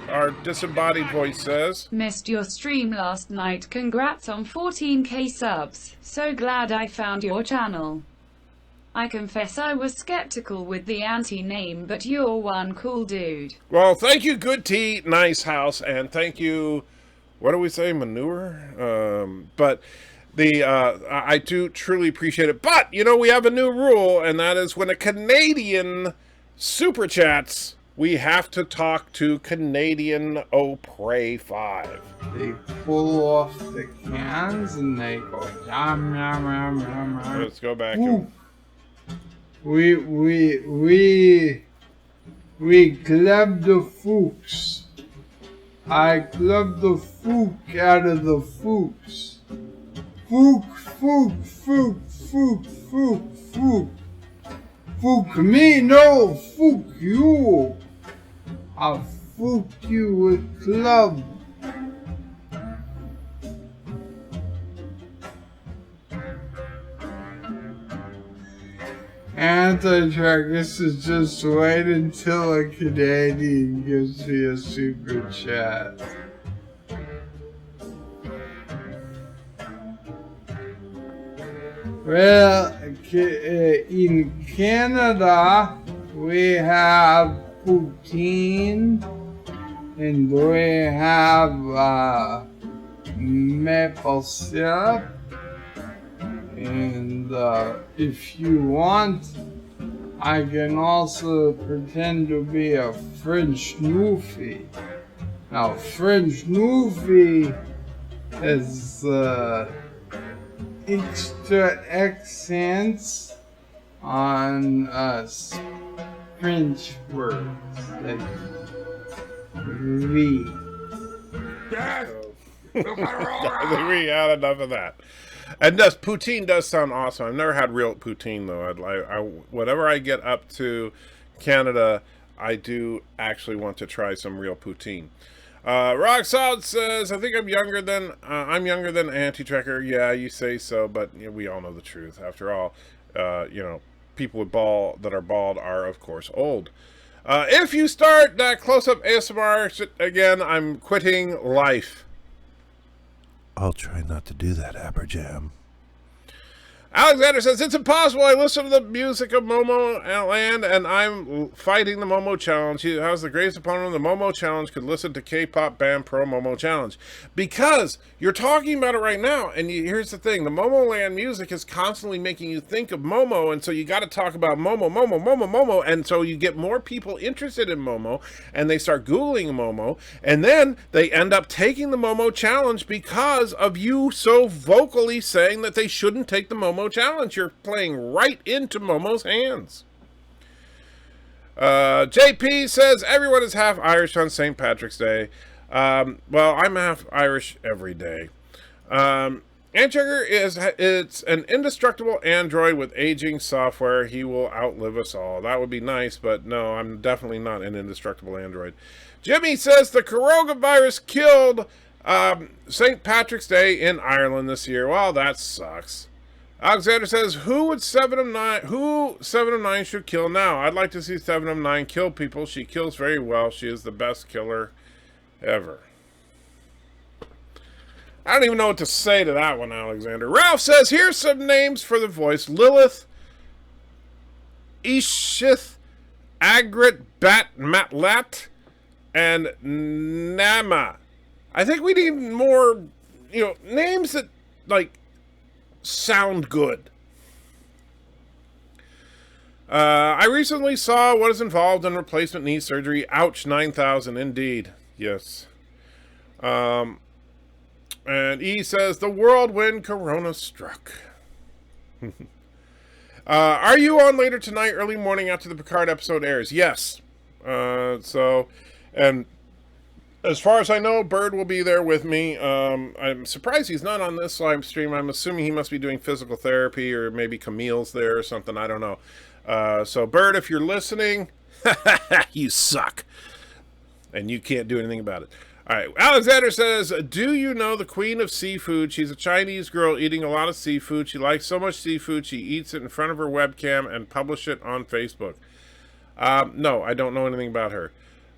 [SPEAKER 3] our disembodied voice says.
[SPEAKER 4] Missed your stream last night. Congrats on 14k subs. So glad I found your channel. I confess I was skeptical with the anti-name, but you're one cool dude.
[SPEAKER 3] Well, thank you, Good Tea Nice House, and thank you, what do we say, manure? But I do truly appreciate it. But, you know, we have a new rule, and that is when a Canadian super chats, we have to talk to Canadian O'Prey 5.
[SPEAKER 1] They pull off the cans and they go yum yum yum yum yum.
[SPEAKER 3] Let's go back.
[SPEAKER 1] We clubbed the fooks. I clubbed the fook out of the fooks. Fook, fook, fook, fook, fook, fook. Fook me, no, fook you. I'll fook you with club. Anti-Trackers is just wait until a Canadian gives me a super chat. Well, in Canada, we have poutine and we have maple syrup. And if you want, I can also pretend to be a French Newfie. Now, French Newfie is extra accents on French words like V.
[SPEAKER 3] I think we had enough of that. And poutine does sound awesome. I've never had real poutine though. Whenever I get up to Canada, I do actually want to try some real poutine. Rock Solid says, "I think I'm younger than Anti-Trekker." Yeah, you say so, but you know, we all know the truth. After all, people that are bald are of course old. If you start that close-up ASMR again, I'm quitting life.
[SPEAKER 11] I'll try not to do that, Aberjam.
[SPEAKER 3] Alexander says, "It's impossible. I listen to the music of Momo Land, and I'm fighting the Momo Challenge. How's the greatest opponent of the Momo Challenge could listen to K-pop band Pro Momo Challenge?" Because you're talking about it right now, and here's the thing. The Momo Land music is constantly making you think of Momo, and so you got to talk about Momo, and so you get more people interested in Momo, and they start Googling Momo, and then they end up taking the Momo Challenge because of you so vocally saying that they shouldn't take the Momo Challenge. You're playing right into Momo's hands. JP says, "Everyone is half Irish on St. Patrick's Day." Well, I'm half Irish every day. Antjugger it's an indestructible android with aging software. He will outlive us all. That would be nice, but no, I'm definitely not an indestructible android. Jimmy says the Caroga Virus killed St. Patrick's Day in Ireland this year. Well, that sucks. Alexander says, who 7 of 9 should kill now? I'd like to see 7 of 9 kill people. She kills very well. She is the best killer ever. I don't even know what to say to that one, Alexander. Ralph says, here's some names for the voice. Lilith, Ishith, Agrit, Bat, Matlat, and Nama. I think we need more, names that, sound good. I recently saw what is involved in replacement knee surgery. Ouch, 9,000 indeed. Yes. And E says, the whirlwind corona struck. Are you on later tonight, early morning after the Picard episode airs? Yes. And as far as I know, Bird will be there with me. I'm surprised he's not on this live stream. I'm assuming he must be doing physical therapy, or maybe Camille's there or something. I don't know. So, Bird, if you're listening, you suck. And you can't do anything about it. All right. Alexander says, do you know the queen of seafood? She's a Chinese girl eating a lot of seafood. She likes so much seafood, she eats it in front of her webcam and publish it on Facebook. No, I don't know anything about her.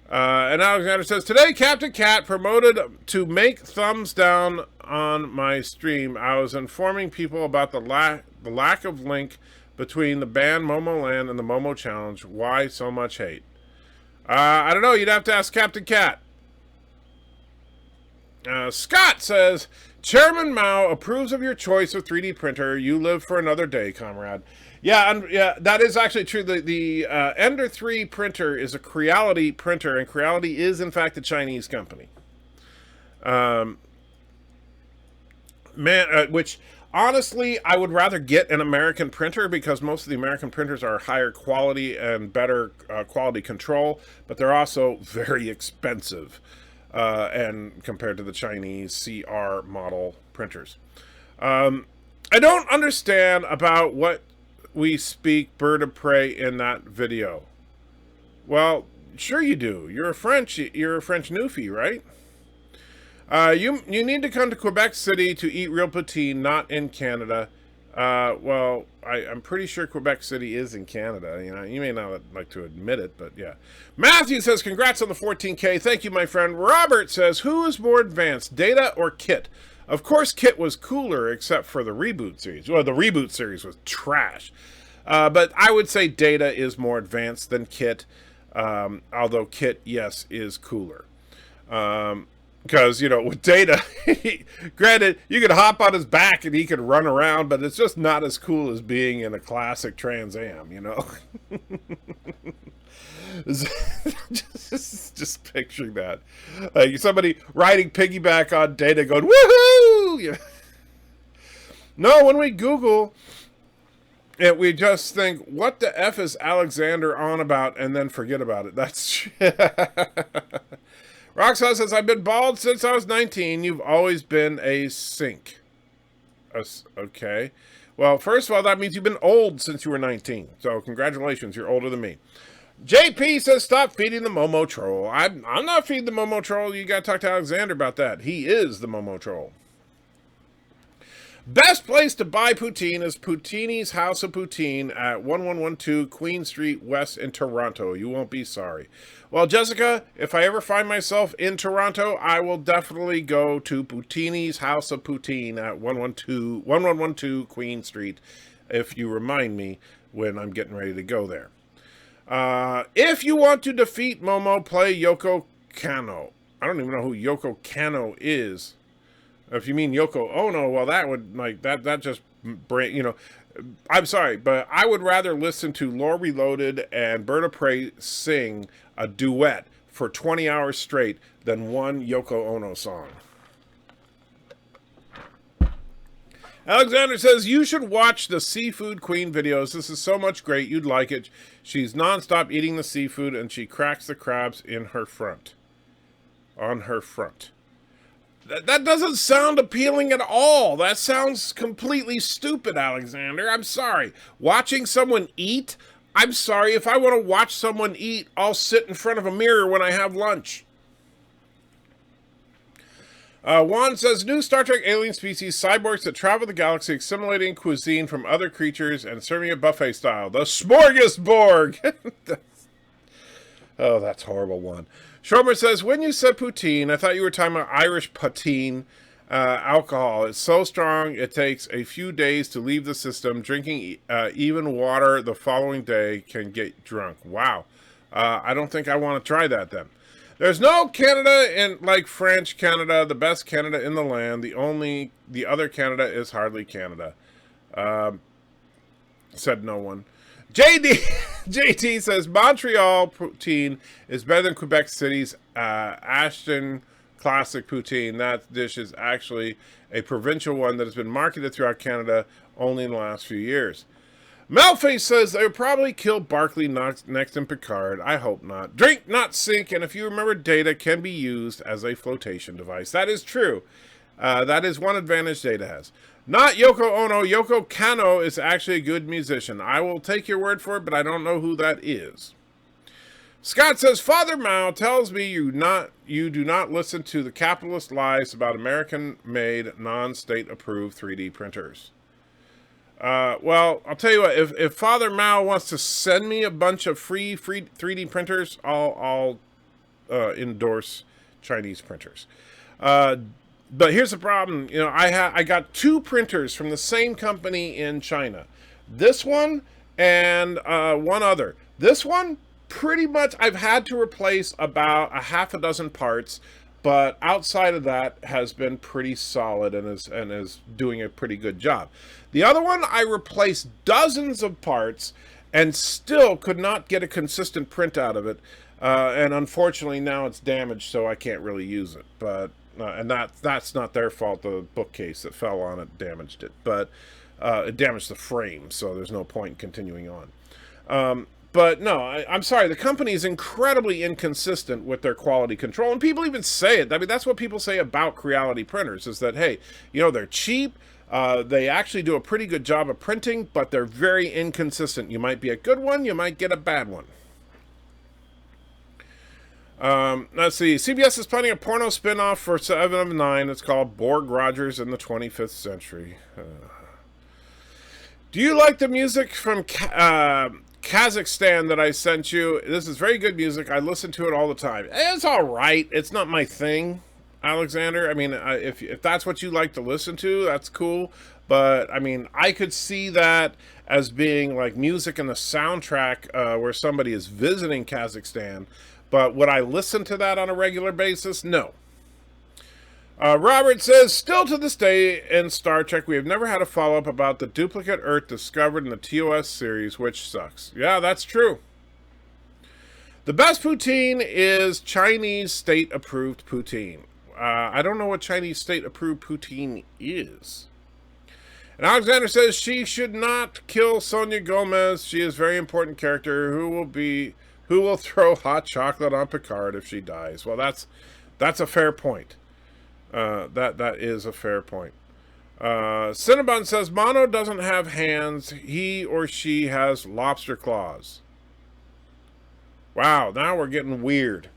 [SPEAKER 3] And Alexander says, today Captain Cat promoted to make thumbs down on my stream. I was informing people about the lack of link between the band Momo Land and the Momo Challenge. Why so much hate? I don't know. You'd have to ask Captain Cat. Scott says, Chairman Mao approves of your choice of 3D printer. You live for another day, comrade. Yeah, that is actually true. The Ender 3 printer is a Creality printer, and Creality is, in fact, a Chinese company. Which, honestly, I would rather get an American printer, because most of the American printers are higher quality and better quality control, but they're also very expensive, and compared to the Chinese CR model printers. I don't understand about what we speak Bird of Prey in that video. Well, sure you do. You're a French Newfie, right? You need to come to Quebec City to eat real poutine, not in Canada. Well, I'm pretty sure Quebec City is in Canada. You may not like to admit it, but yeah. Matthew says, congrats on the 14K. Thank you, my friend. Robert says, who is more advanced, Data or Kit? Of course, Kit was cooler, except for the reboot series. Well, the reboot series was trash. But I would say Data is more advanced than Kit. Although Kit, yes, is cooler. Because, you know, with Data, granted, you could hop on his back and he could run around, but it's just not as cool as being in a classic Trans Am, you know? just picturing that. Like somebody riding piggyback on Data going, woohoo! You know? No, when we Google it, we just think, what the F is Alexander on about, and then forget about it. That's... Roxanne says, I've been bald since I was 19. You've always been a sink. Okay. Well, first of all, that means you've been old since you were 19. So congratulations, you're older than me. JP says, stop feeding the Momo troll. I'm not feeding the Momo troll. You got to talk to Alexander about that. He is the Momo troll. Best place to buy poutine is Poutini's House of Poutine at 1112 Queen Street West in Toronto. You won't be sorry. Well, Jessica, if I ever find myself in Toronto, I will definitely go to Poutini's House of Poutine at 1112 Queen Street, if you remind me when I'm getting ready to go there. If you want to defeat Momo, play Yoko Kanno. I don't even know who Yoko Kanno is. If you mean Yoko Ono, well, that would, like, that just, you know, I'm sorry, but I would rather listen to Lore Reloaded and Berta Prey sing a duet for 20 hours straight than one Yoko Ono song. Alexander says, you should watch the Seafood Queen videos. This is so much great. You'd like it. She's nonstop eating the seafood, and she cracks the crabs in her front. On her front. That doesn't sound appealing at all. That sounds completely stupid, Alexander. I'm sorry. Watching someone eat? I'm sorry. If I want to watch someone eat, I'll sit in front of a mirror when I have lunch. Juan says, new Star Trek alien species, cyborgs that travel the galaxy, assimilating cuisine from other creatures and serving it buffet style. The Smorgasbord! Oh, that's horrible one. Shomer says, when you said poutine, I thought you were talking about Irish poutine alcohol. It's so strong, it takes a few days to leave the system. Drinking even water the following day can get drunk. Wow. I don't think I want to try that then. There's no Canada in like French Canada, the best Canada in the land. The other Canada is hardly Canada. Said no one. JT says Montreal poutine is better than Quebec City's Ashton classic poutine. That dish is actually a provincial one that has been marketed throughout Canada only in the last few years. Malface says they'll probably kill Barclay next in Picard. I hope not. Drink, not sink, and if you remember, Data can be used as a flotation device. That is true. That is one advantage Data has. Not Yoko Ono. Yoko Kanno is actually a good musician. I will take your word for it, but I don't know who that is. Scott says, Father Mao tells me you do not listen to the capitalist lies about American-made, non-state approved 3D printers. Well, I'll tell you what, if Father Mao wants to send me a bunch of free 3D printers, I'll endorse Chinese printers. But here's the problem. You know, I got two printers from the same company in China. This one and one other. This one, pretty much, I've had to replace about a half a dozen parts, but outside of that has been pretty solid and is doing a pretty good job. The other one, I replaced dozens of parts and still could not get a consistent print out of it. And unfortunately, now it's damaged, so I can't really use it. But and that's not their fault. The bookcase that fell on it damaged it, but it damaged the frame, so there's no point in continuing on. But no, I'm sorry. The company is incredibly inconsistent with their quality control, and people even say it. I mean, that's what people say about Creality printers, is that, hey, you know, they're cheap. They actually do a pretty good job of printing, but they're very inconsistent. You might be a good one, you might get a bad one. Let's see. CBS is planning a porno spin-off for 7 of 9. It's called Borg Rogers in the 25th Century. Do you like the music from Kazakhstan that I sent you? This is very good music. I listen to it all the time. It's all right. It's not my thing, Alexander. I mean, if that's what you like to listen to, that's cool. But, I mean, I could see that as being like music in the soundtrack where somebody is visiting Kazakhstan. But would I listen to that on a regular basis? No. Robert says, still to this day in Star Trek, we have never had a follow-up about the duplicate Earth discovered in the TOS series, which sucks. Yeah, that's true. The best poutine is Chinese state-approved poutine. I don't know what Chinese state-approved poutine is. And Alexander says she should not kill Sonia Gomez. She is a very important character who will throw hot chocolate on Picard if she dies. Well, that's a fair point. That is a fair point. Cinnabon says Mono doesn't have hands. He or she has lobster claws. Wow, now we're getting weird.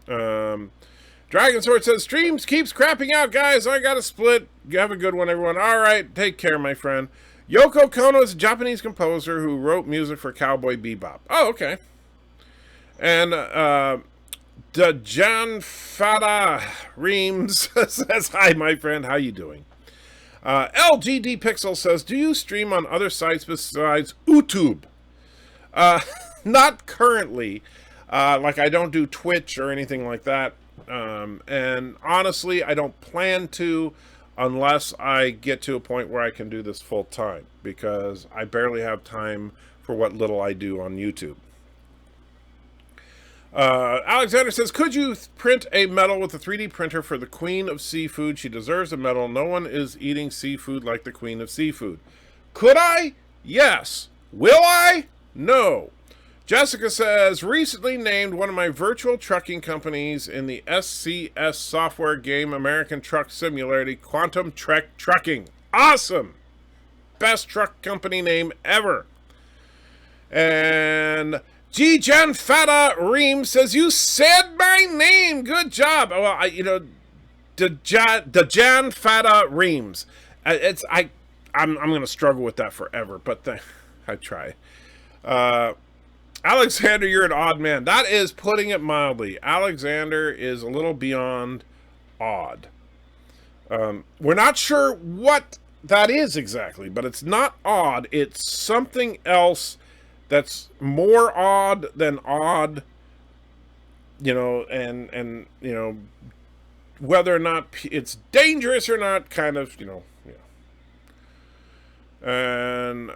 [SPEAKER 3] Dragon Sword says, streams keeps crapping out, guys. I got to split. Have a good one, everyone. All right, take care, my friend. Yoko Kono is a Japanese composer who wrote music for Cowboy Bebop. Oh, okay. And Dajan Fada Reams says, hi, my friend. How you doing? LGD Pixel says, do you stream on other sites besides YouTube? Not currently. Like, I don't do Twitch or anything like that. And honestly, I don't plan to unless I get to a point where I can do this full time, because I barely have time for what little I do on YouTube. Alexander says, could you print a medal with a 3D printer for the Queen of Seafood? She deserves a medal. No one is eating seafood like the Queen of Seafood. Could I? Yes. Will I? No. Jessica says, recently named one of my virtual trucking companies in the SCS software game American Truck Simulator, Quantum Trek Trucking. Awesome! Best truck company name ever. And G-Jan Fata Ream says, you said my name! Good job! Well, Dejan Fata Reams. I'm going to struggle with that forever, but I try. Alexander, you're an odd man. That is putting it mildly. Alexander is a little beyond odd. We're not sure what that is exactly, but it's not odd. It's something else that's more odd than odd, and whether or not it's dangerous or not, kind of, And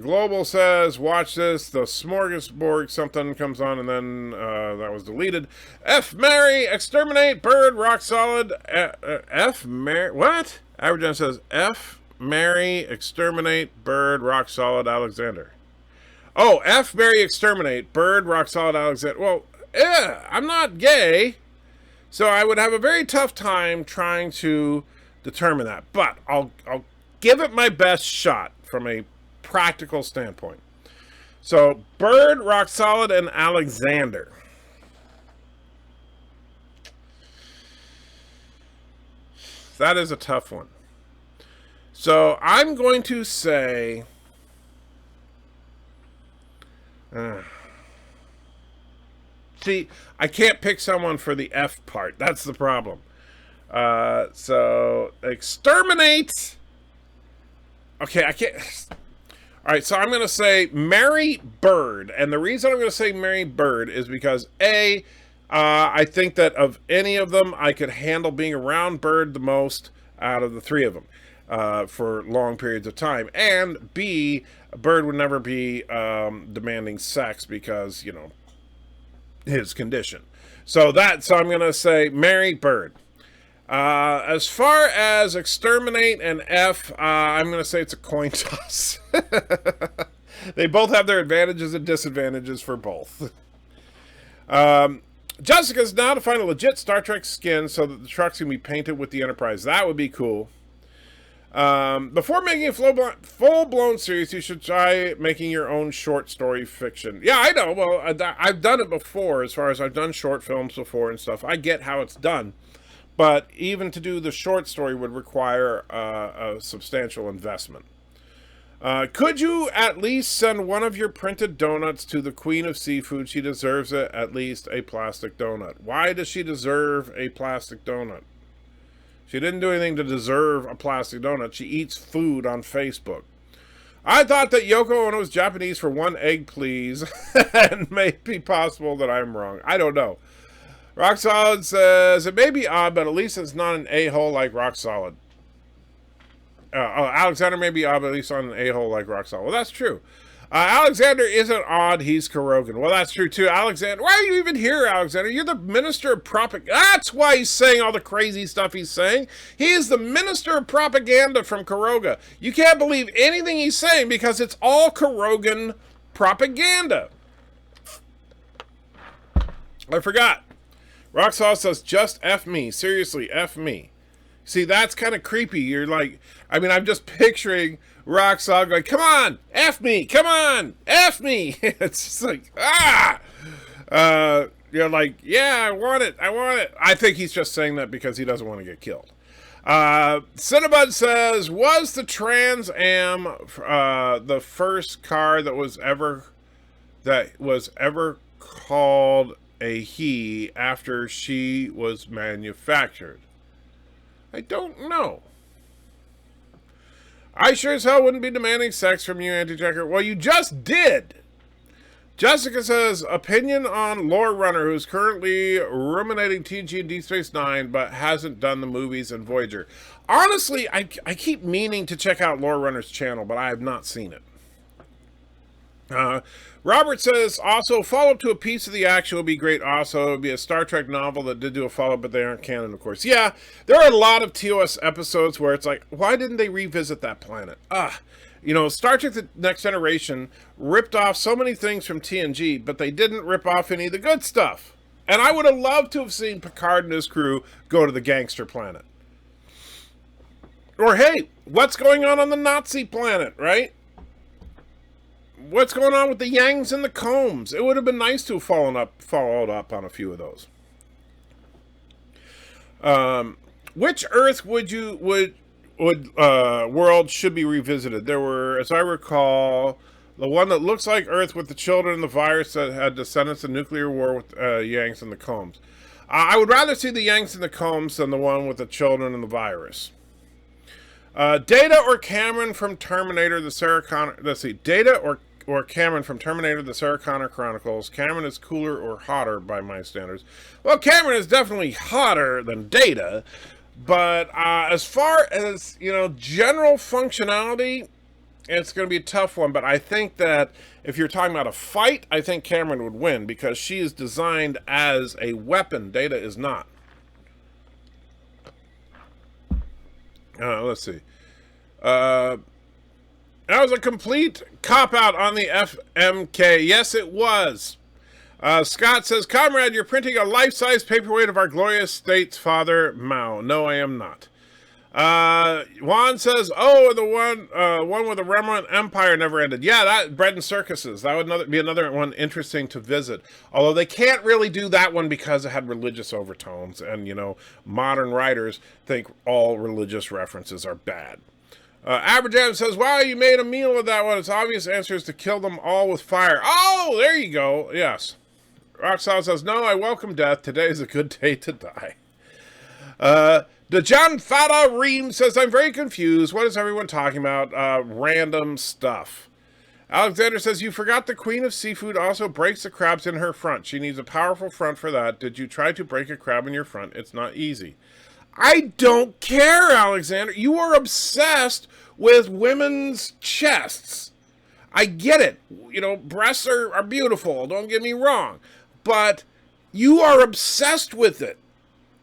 [SPEAKER 3] Global says, watch this, the smorgasbord, something comes on, and then that was deleted. F, Mary, exterminate, bird, rock solid. F, Mary, what? Average says, F, Mary, exterminate, bird, rock solid, Alexander. Oh, F, Mary, exterminate, bird, rock solid, Alexander. Well, I'm not gay, so I would have a very tough time trying to determine that. But I'll give it my best shot from a practical standpoint. So, Bird, Rock Solid, and Alexander. That is a tough one. So, I'm going to say... see, I can't pick someone for the F part. That's the problem. So, exterminate... Okay, I can't... Alright, so I'm going to say Mary Bird. And the reason I'm going to say Mary Bird is because, A, I think that of any of them, I could handle being around Bird the most out of the three of them for long periods of time. And, B, Bird would never be demanding sex because, his condition. So I'm going to say Mary Bird. As far as exterminate and F, I'm going to say it's a coin toss. They both have their advantages and disadvantages for both. Jessica's now to find a legit Star Trek skin so that the trucks can be painted with the Enterprise. That would be cool. Before making a full-blown series, you should try making your own short story fiction. Yeah, I know. Well, I've done it before, as far as I've done short films before and stuff. I get how it's done. But even to do the short story would require a substantial investment. Could you at least send one of your printed donuts to the Queen of Seafood? She deserves at least a plastic donut. Why does she deserve a plastic donut? She didn't do anything to deserve a plastic donut. She eats food on Facebook. I thought that Yoko Ono was Japanese for one egg, please. And may be possible that I'm wrong. I don't know. Rock Solid says, it may be odd, but at least it's not an a-hole like Rock Solid. Alexander may be odd, but at least not an a-hole like Rock Solid. Well, that's true. Alexander isn't odd, he's Carogan. Well, that's true, too. Alexander, why are you even here, Alexander? You're the minister of propaganda. That's why he's saying all the crazy stuff he's saying. He is the minister of propaganda from Caroga. You can't believe anything he's saying because it's all Carogan propaganda. I forgot. Rock Solid says, just F me. Seriously, F me. See, that's kind of creepy. You're like, I mean, I'm just picturing Rock Solid going, come on, F me, come on, F me. It's just like, you're like, yeah, I want it. I think he's just saying that because he doesn't want to get killed. Cinnabud says, was the Trans Am the first car that was ever called a he after she was manufactured? I don't know. I sure as hell wouldn't be demanding sex from you, Anti-Checker. Well, you just did. Jessica says, opinion on Lore Runner, who's currently ruminating TNG and Deep Space Nine, but hasn't done the movies and Voyager. Honestly, I keep meaning to check out Lore Runner's channel, but I have not seen it. Robert says, also, follow-up to a piece of the action would be great also. It would be a Star Trek novel that did do a follow-up, but they aren't canon, of course. Yeah, there are a lot of TOS episodes where it's like, why didn't they revisit that planet? You know, Star Trek The Next Generation ripped off so many things from TNG, but they didn't rip off any of the good stuff. And I would have loved to have seen Picard and his crew go to the gangster planet. Or, hey, what's going on the Nazi planet, right? What's going on with the Yangs and the Combs? It would have been nice to have followed up on a few of those. Which Earth would world should be revisited? There were, as I recall, the one that looks like Earth with the children and the virus that had descendants of nuclear war with Yanks and the Combs. I would rather see the Yanks and the Combs than the one with the children and the virus. Data or Cameron from Terminator, the Sarah Connor... Let's see. Data or Cameron from Terminator, the Sarah Connor Chronicles. Cameron is cooler or hotter by my standards. Well, Cameron is definitely hotter than Data. But as far as, you know, general functionality, it's going to be a tough one. But I think that if you're talking about a fight, I think Cameron would win because she is designed as a weapon. Data is not. Let's see. That was a complete cop-out on the FMK. Yes, it was. Scott says, Comrade, you're printing a life-size paperweight of our glorious state's father, Mao. No, I am not. Juan says, oh, the one with the Remnant Empire never ended. Yeah, that bread and circuses. That would be another one interesting to visit. Although they can't really do that one because it had religious overtones. And, you know, modern writers think all religious references are bad. Aberjam says, wow, you made a meal of that one. Its obvious answer is to kill them all with fire. Oh, there you go. Yes. Roxal says, no, I welcome death. Today is a good day to die. Dejan Fada Reem says, I'm very confused. What is everyone talking about? Random stuff. Alexander says, you forgot the Queen of Seafood also breaks the crabs in her front. She needs a powerful front for that. Did you try to break a crab in your front? It's not easy. I don't care, Alexander. You are obsessed with women's chests. I get it. You know, breasts are beautiful. Don't get me wrong. But you are obsessed with it.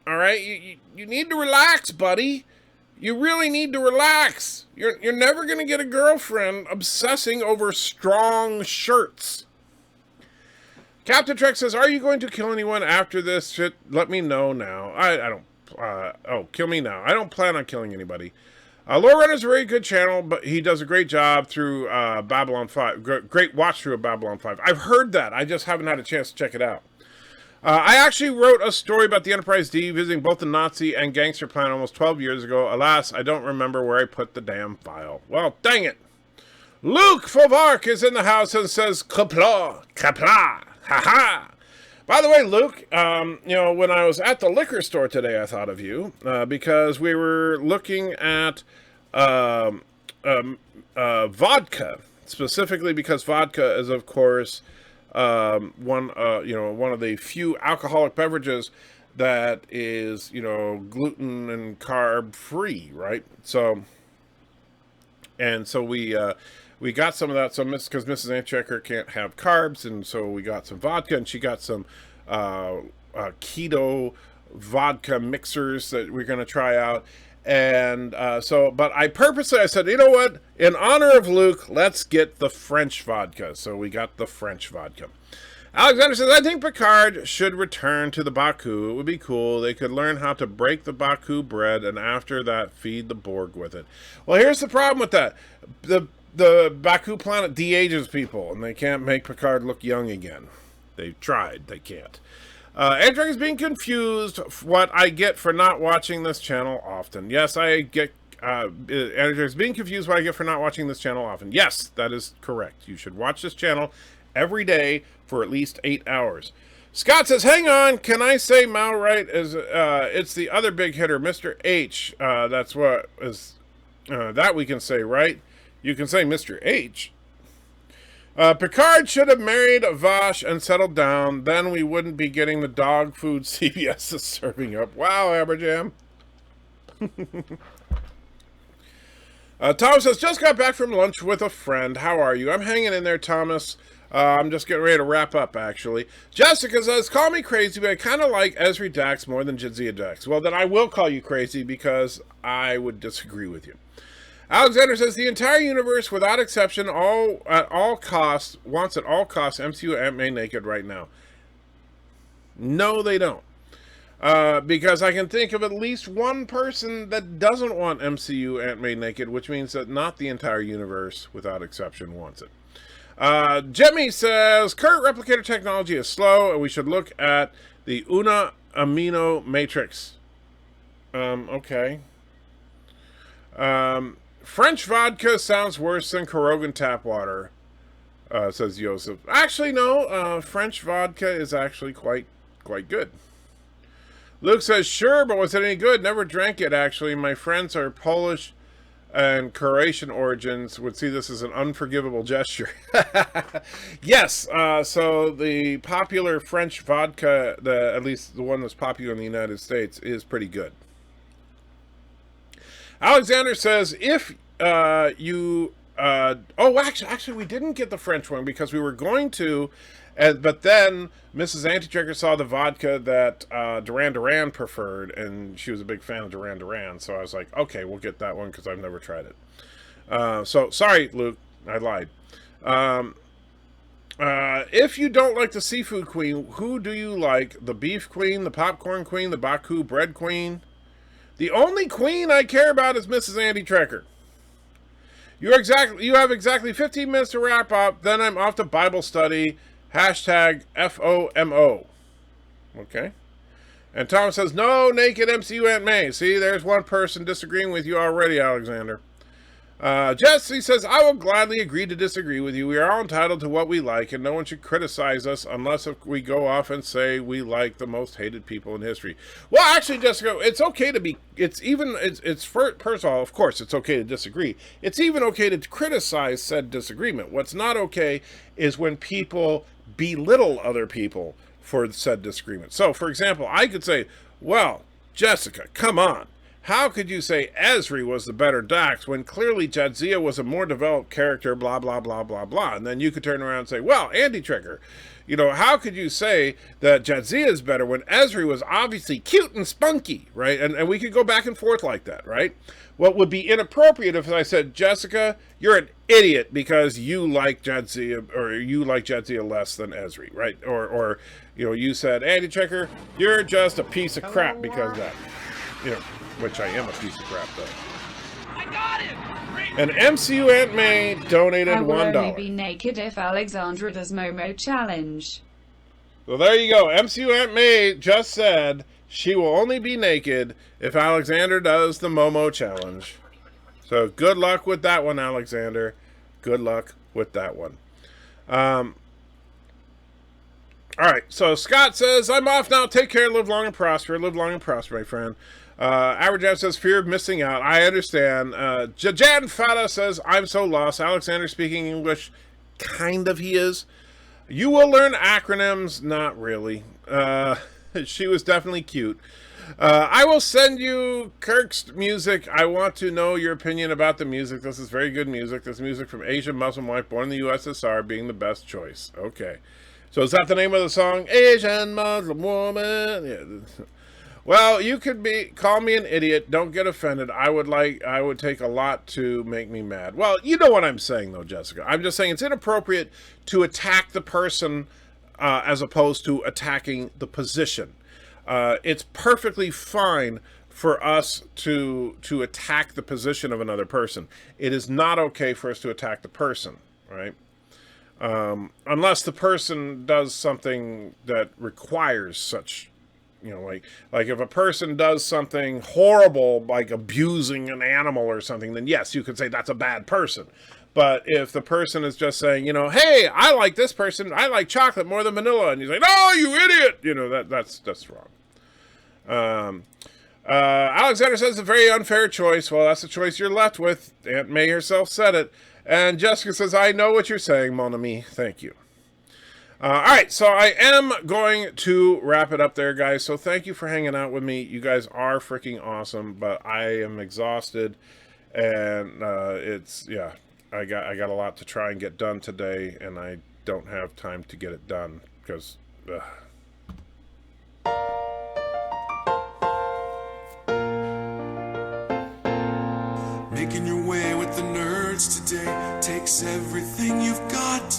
[SPEAKER 3] All right? You need to relax, buddy. You really need to relax. You're never going to get a girlfriend obsessing over strong shirts. Captain Trek says, are you going to kill anyone after this shit? Let me know now. I don't. Kill me now. I don't plan on killing anybody. Lore Runner's a very good channel, but he does a great job through Babylon 5. Great watch through of Babylon 5. I've heard that. I just haven't had a chance to check it out. I actually wrote a story about the Enterprise D visiting both the Nazi and gangster planet almost 12 years ago. Alas, I don't remember where I put the damn file. Well, dang it. Luke Fovark is in the house and says, Kapla, kapla, ha-ha. By the way, Luke, you know, when I was at the liquor store today, I thought of you because we were looking at vodka, specifically because vodka is, of course, one of the few alcoholic beverages that is, gluten and carb free, right? So we got some of that. So because Mrs. Antchecker can't have carbs, and so we got some vodka, and she got some keto vodka mixers that we're going to try out. And but I purposely, I said, you know what? In honor of Luke, let's get the French vodka. So we got the French vodka. Alexander says, I think Picard should return to the Baku. It would be cool. They could learn how to break the Baku bread, and after that, feed the Borg with it. Well, here's the problem with that. The Baku planet de-ages people, and they can't make Picard look young again. They've tried. They can't. Andrew is being confused what I get for not watching this channel often. Yes, I get... Andrew is being confused what I get for not watching this channel often. Yes, that is correct. You should watch this channel every day for at least 8 hours. Scott says, hang on, can I say Mal right? It's the other big hitter, Mr. H. That's what is... that we can say, right? You can say Mr. H. Picard should have married Vash and settled down. Then we wouldn't be getting the dog food CBS is serving up. Wow, Aberjam. Thomas says, just got back from lunch with a friend. How are you? I'm hanging in there, Thomas. I'm just getting ready to wrap up, actually. Jessica says, call me crazy, but I kind of like Ezri Dax more than Jadzia Dax. Well, then I will call you crazy because I would disagree with you. Alexander says, the entire universe, without exception, wants at all costs MCU Aunt May naked right now. No, they don't. Because I can think of at least one person that doesn't want MCU Aunt May naked, which means that not the entire universe, without exception, wants it. Jimmy says, current replicator technology is slow, and we should look at the Una Amino Matrix. Okay. French vodka sounds worse than Carogan tap water, says Joseph. Actually, no. French vodka is actually quite good. Luke says, sure, but was it any good? Never drank it, actually. My friends are Polish and Croatian origins would see this as an unforgivable gesture. Yes, so the popular French vodka, at least the one that's popular in the United States, is pretty good. Alexander says, if actually, we didn't get the French one because we were going to, but then Mrs. Antitrekker saw the vodka that Duran Duran preferred, and she was a big fan of Duran Duran, so I was like, okay, we'll get that one because I've never tried it. So, sorry, Luke, I lied. If you don't like the seafood queen, who do you like? The beef queen, the popcorn queen, the Baku bread queen? The only queen I care about is Mrs. Andy Trekker. You have exactly 15 minutes to wrap up. Then I'm off to Bible study. Hashtag FOMO. Okay. And Tom says, no naked MCU Aunt May. See, there's one person disagreeing with you already, Alexander. Jesse says, I will gladly agree to disagree with you. We are all entitled to what we like, and no one should criticize us unless we go off and say we like the most hated people in history. Well, actually, Jessica, it's okay to be, first of all, of course, it's okay to disagree. It's even okay to criticize said disagreement. What's not okay is when people belittle other people for said disagreement. So, for example, I could say, well, Jessica, come on. How could you say Ezri was the better Dax when clearly Jadzia was a more developed character, blah, blah, blah, blah, blah. And then you could turn around and say, well, Andy Trekker, how could you say that Jadzia is better when Ezri was obviously cute and spunky, right? And we could go back and forth like that, right? What would be inappropriate if I said, Jessica, you're an idiot because you like Jadzia, or you like Jadzia less than Ezri, right? Or you said, Andy Trekker, you're just a piece of crap because of that. Which I am a piece of crap, though. I got it! And MCU Aunt May donated $1.
[SPEAKER 4] I will only be naked if Alexandra does Momo challenge.
[SPEAKER 3] So there you go. MCU Aunt May just said she will only be naked if Alexander does the Momo challenge. So good luck with that one, Alexander. Good luck with that one. All right. So Scott says, I'm off now. Take care. Live long and prosper. Live long and prosper, my friend. Average says, fear of missing out. I understand. Jajan Fata says, I'm so lost. Alexander speaking English. Kind of he is. You will learn acronyms. Not really. She was definitely cute. I will send you Kirk's music. I want to know your opinion about the music. This is very good music. This music from Asian Muslim wife born in the USSR being the best choice. Okay. So is that the name of the song? Asian Muslim woman. Yeah. Well, you could call me an idiot. Don't get offended. I would take a lot to make me mad. Well, you know what I'm saying though, Jessica. I'm just saying it's inappropriate to attack the person as opposed to attacking the position. It's perfectly fine for us to attack the position of another person. It is not okay for us to attack the person, right? Unless the person does something that requires such, like if a person does something horrible, like abusing an animal or something, then yes, you could say that's a bad person. But if the person is just saying, hey, I like this person, I like chocolate more than vanilla, and he's like, no, you idiot, that's wrong. Alexander says a very unfair choice. Well, that's the choice you're left with. Aunt May herself said it. And Jessica says, I know what you're saying, mon ami. Thank you. All right, so I am going to wrap it up there, guys. So thank you for hanging out with me. You guys are freaking awesome, but I am exhausted, and I got a lot to try and get done today, and I don't have time to get it done because.
[SPEAKER 12] Making your way with the nerds today takes everything you've got.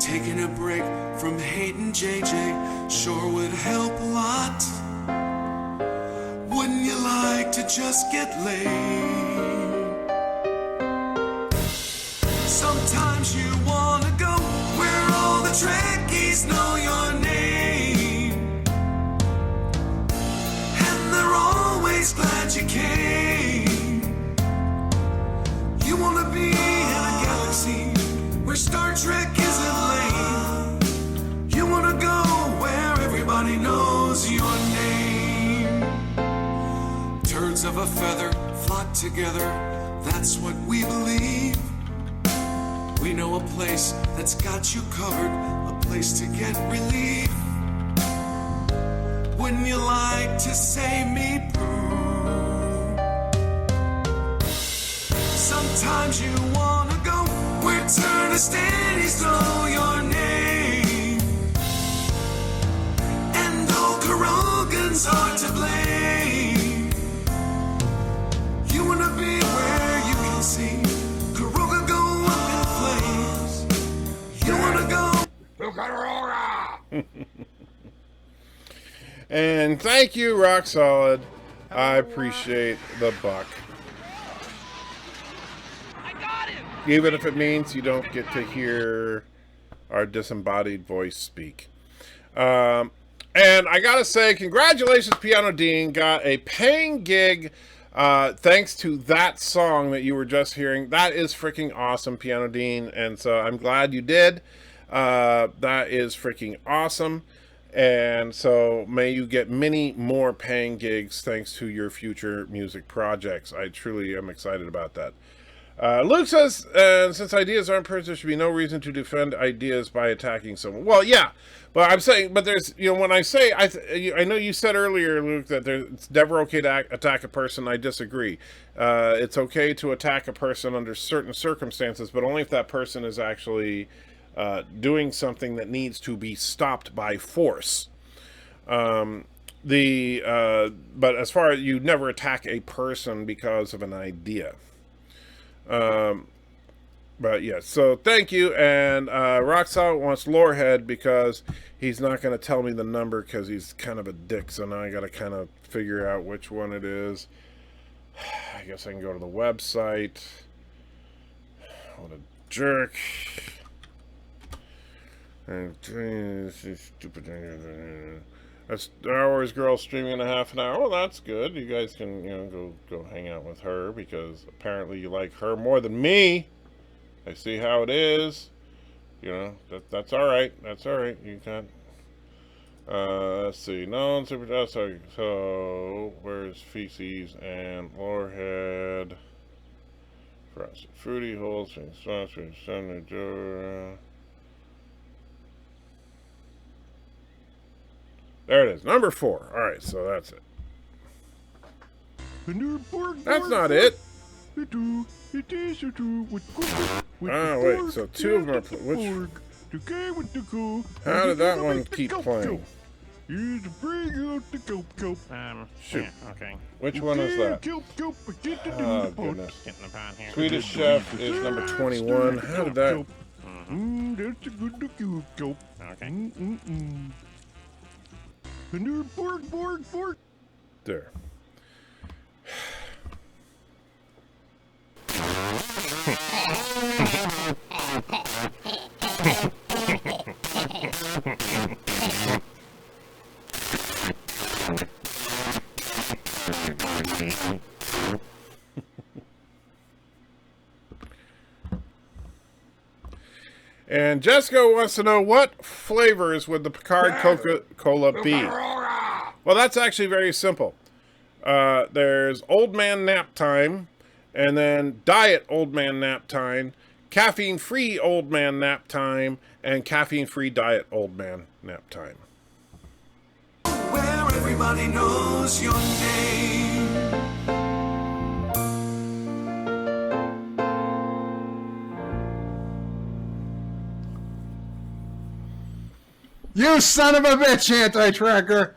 [SPEAKER 12] Taking a break from hating JJ sure would help a lot. Wouldn't you like to just get laid? Sometimes you wanna go where all the Trekkies know your name, and they're always glad you came. You wanna be in a galaxy where Star Trek isn't lame. You wanna go where everybody knows your name. Turds of a feather flock together, that's what we believe. We know a place that's got you covered, a place to get relief. Wouldn't you like to say me poo? Sometimes you wanna go where Turnistannies know your name, and all Carogans are to blame. You wanna be where you can see Caroga go up in flames. You wanna go to Caroga.
[SPEAKER 3] And thank you, Rock Solid. I appreciate the buck. Even if it means you don't get to hear our disembodied voice speak. And I gotta say, congratulations, Piano Dean. Got a paying gig thanks to that song that you were just hearing. That is freaking awesome, Piano Dean. And so I'm glad you did. That is freaking awesome. And so may you get many more paying gigs thanks to your future music projects. I truly am excited about that. Luke says, since ideas aren't purchased, there should be no reason to defend ideas by attacking someone. Well, yeah, but I'm saying, but there's, when I say, I know you said earlier, Luke, that it's never okay to attack a person. I disagree. It's okay to attack a person under certain circumstances, but only if that person is actually doing something that needs to be stopped by force. But as far as you never attack a person because of an idea. But yeah, so thank you. And Roxalt wants Lorehead because he's not going to tell me the number because he's kind of a dick. So now I got to kind of figure out which one it is. I guess I can go to the website. What a jerk. And stupid. That's Star Wars Girl streaming in a half an hour. Well, that's good. You guys can, go hang out with her because apparently you like her more than me. I see how it is. That's all right. That's all right. You can't. Let's see. No, super. Sorry. So where's Feces and Lorehead? Frosted Fruity Holes. There it is. Number 4. All right, so that's it. That's not it. Oh, wait. So 2 of them are... Which... How did that one keep playing? Shoot.
[SPEAKER 9] Yeah, okay.
[SPEAKER 3] Which one is that? Oh, goodness.
[SPEAKER 9] Get in the pot here.
[SPEAKER 3] Swedish Chef is number 21. How did that...
[SPEAKER 9] That's a good go. Okay.
[SPEAKER 3] There. And Jessica wants to know, what flavors would the Picard Coca-Cola be? Well, that's actually very simple. There's Old Man Nap Time, and then Diet Old Man Nap Time, Caffeine-Free Old Man Nap Time, and Caffeine-Free Diet Old Man Nap Time.
[SPEAKER 12] Where everybody knows your name.
[SPEAKER 1] You son of a bitch, anti-tracker!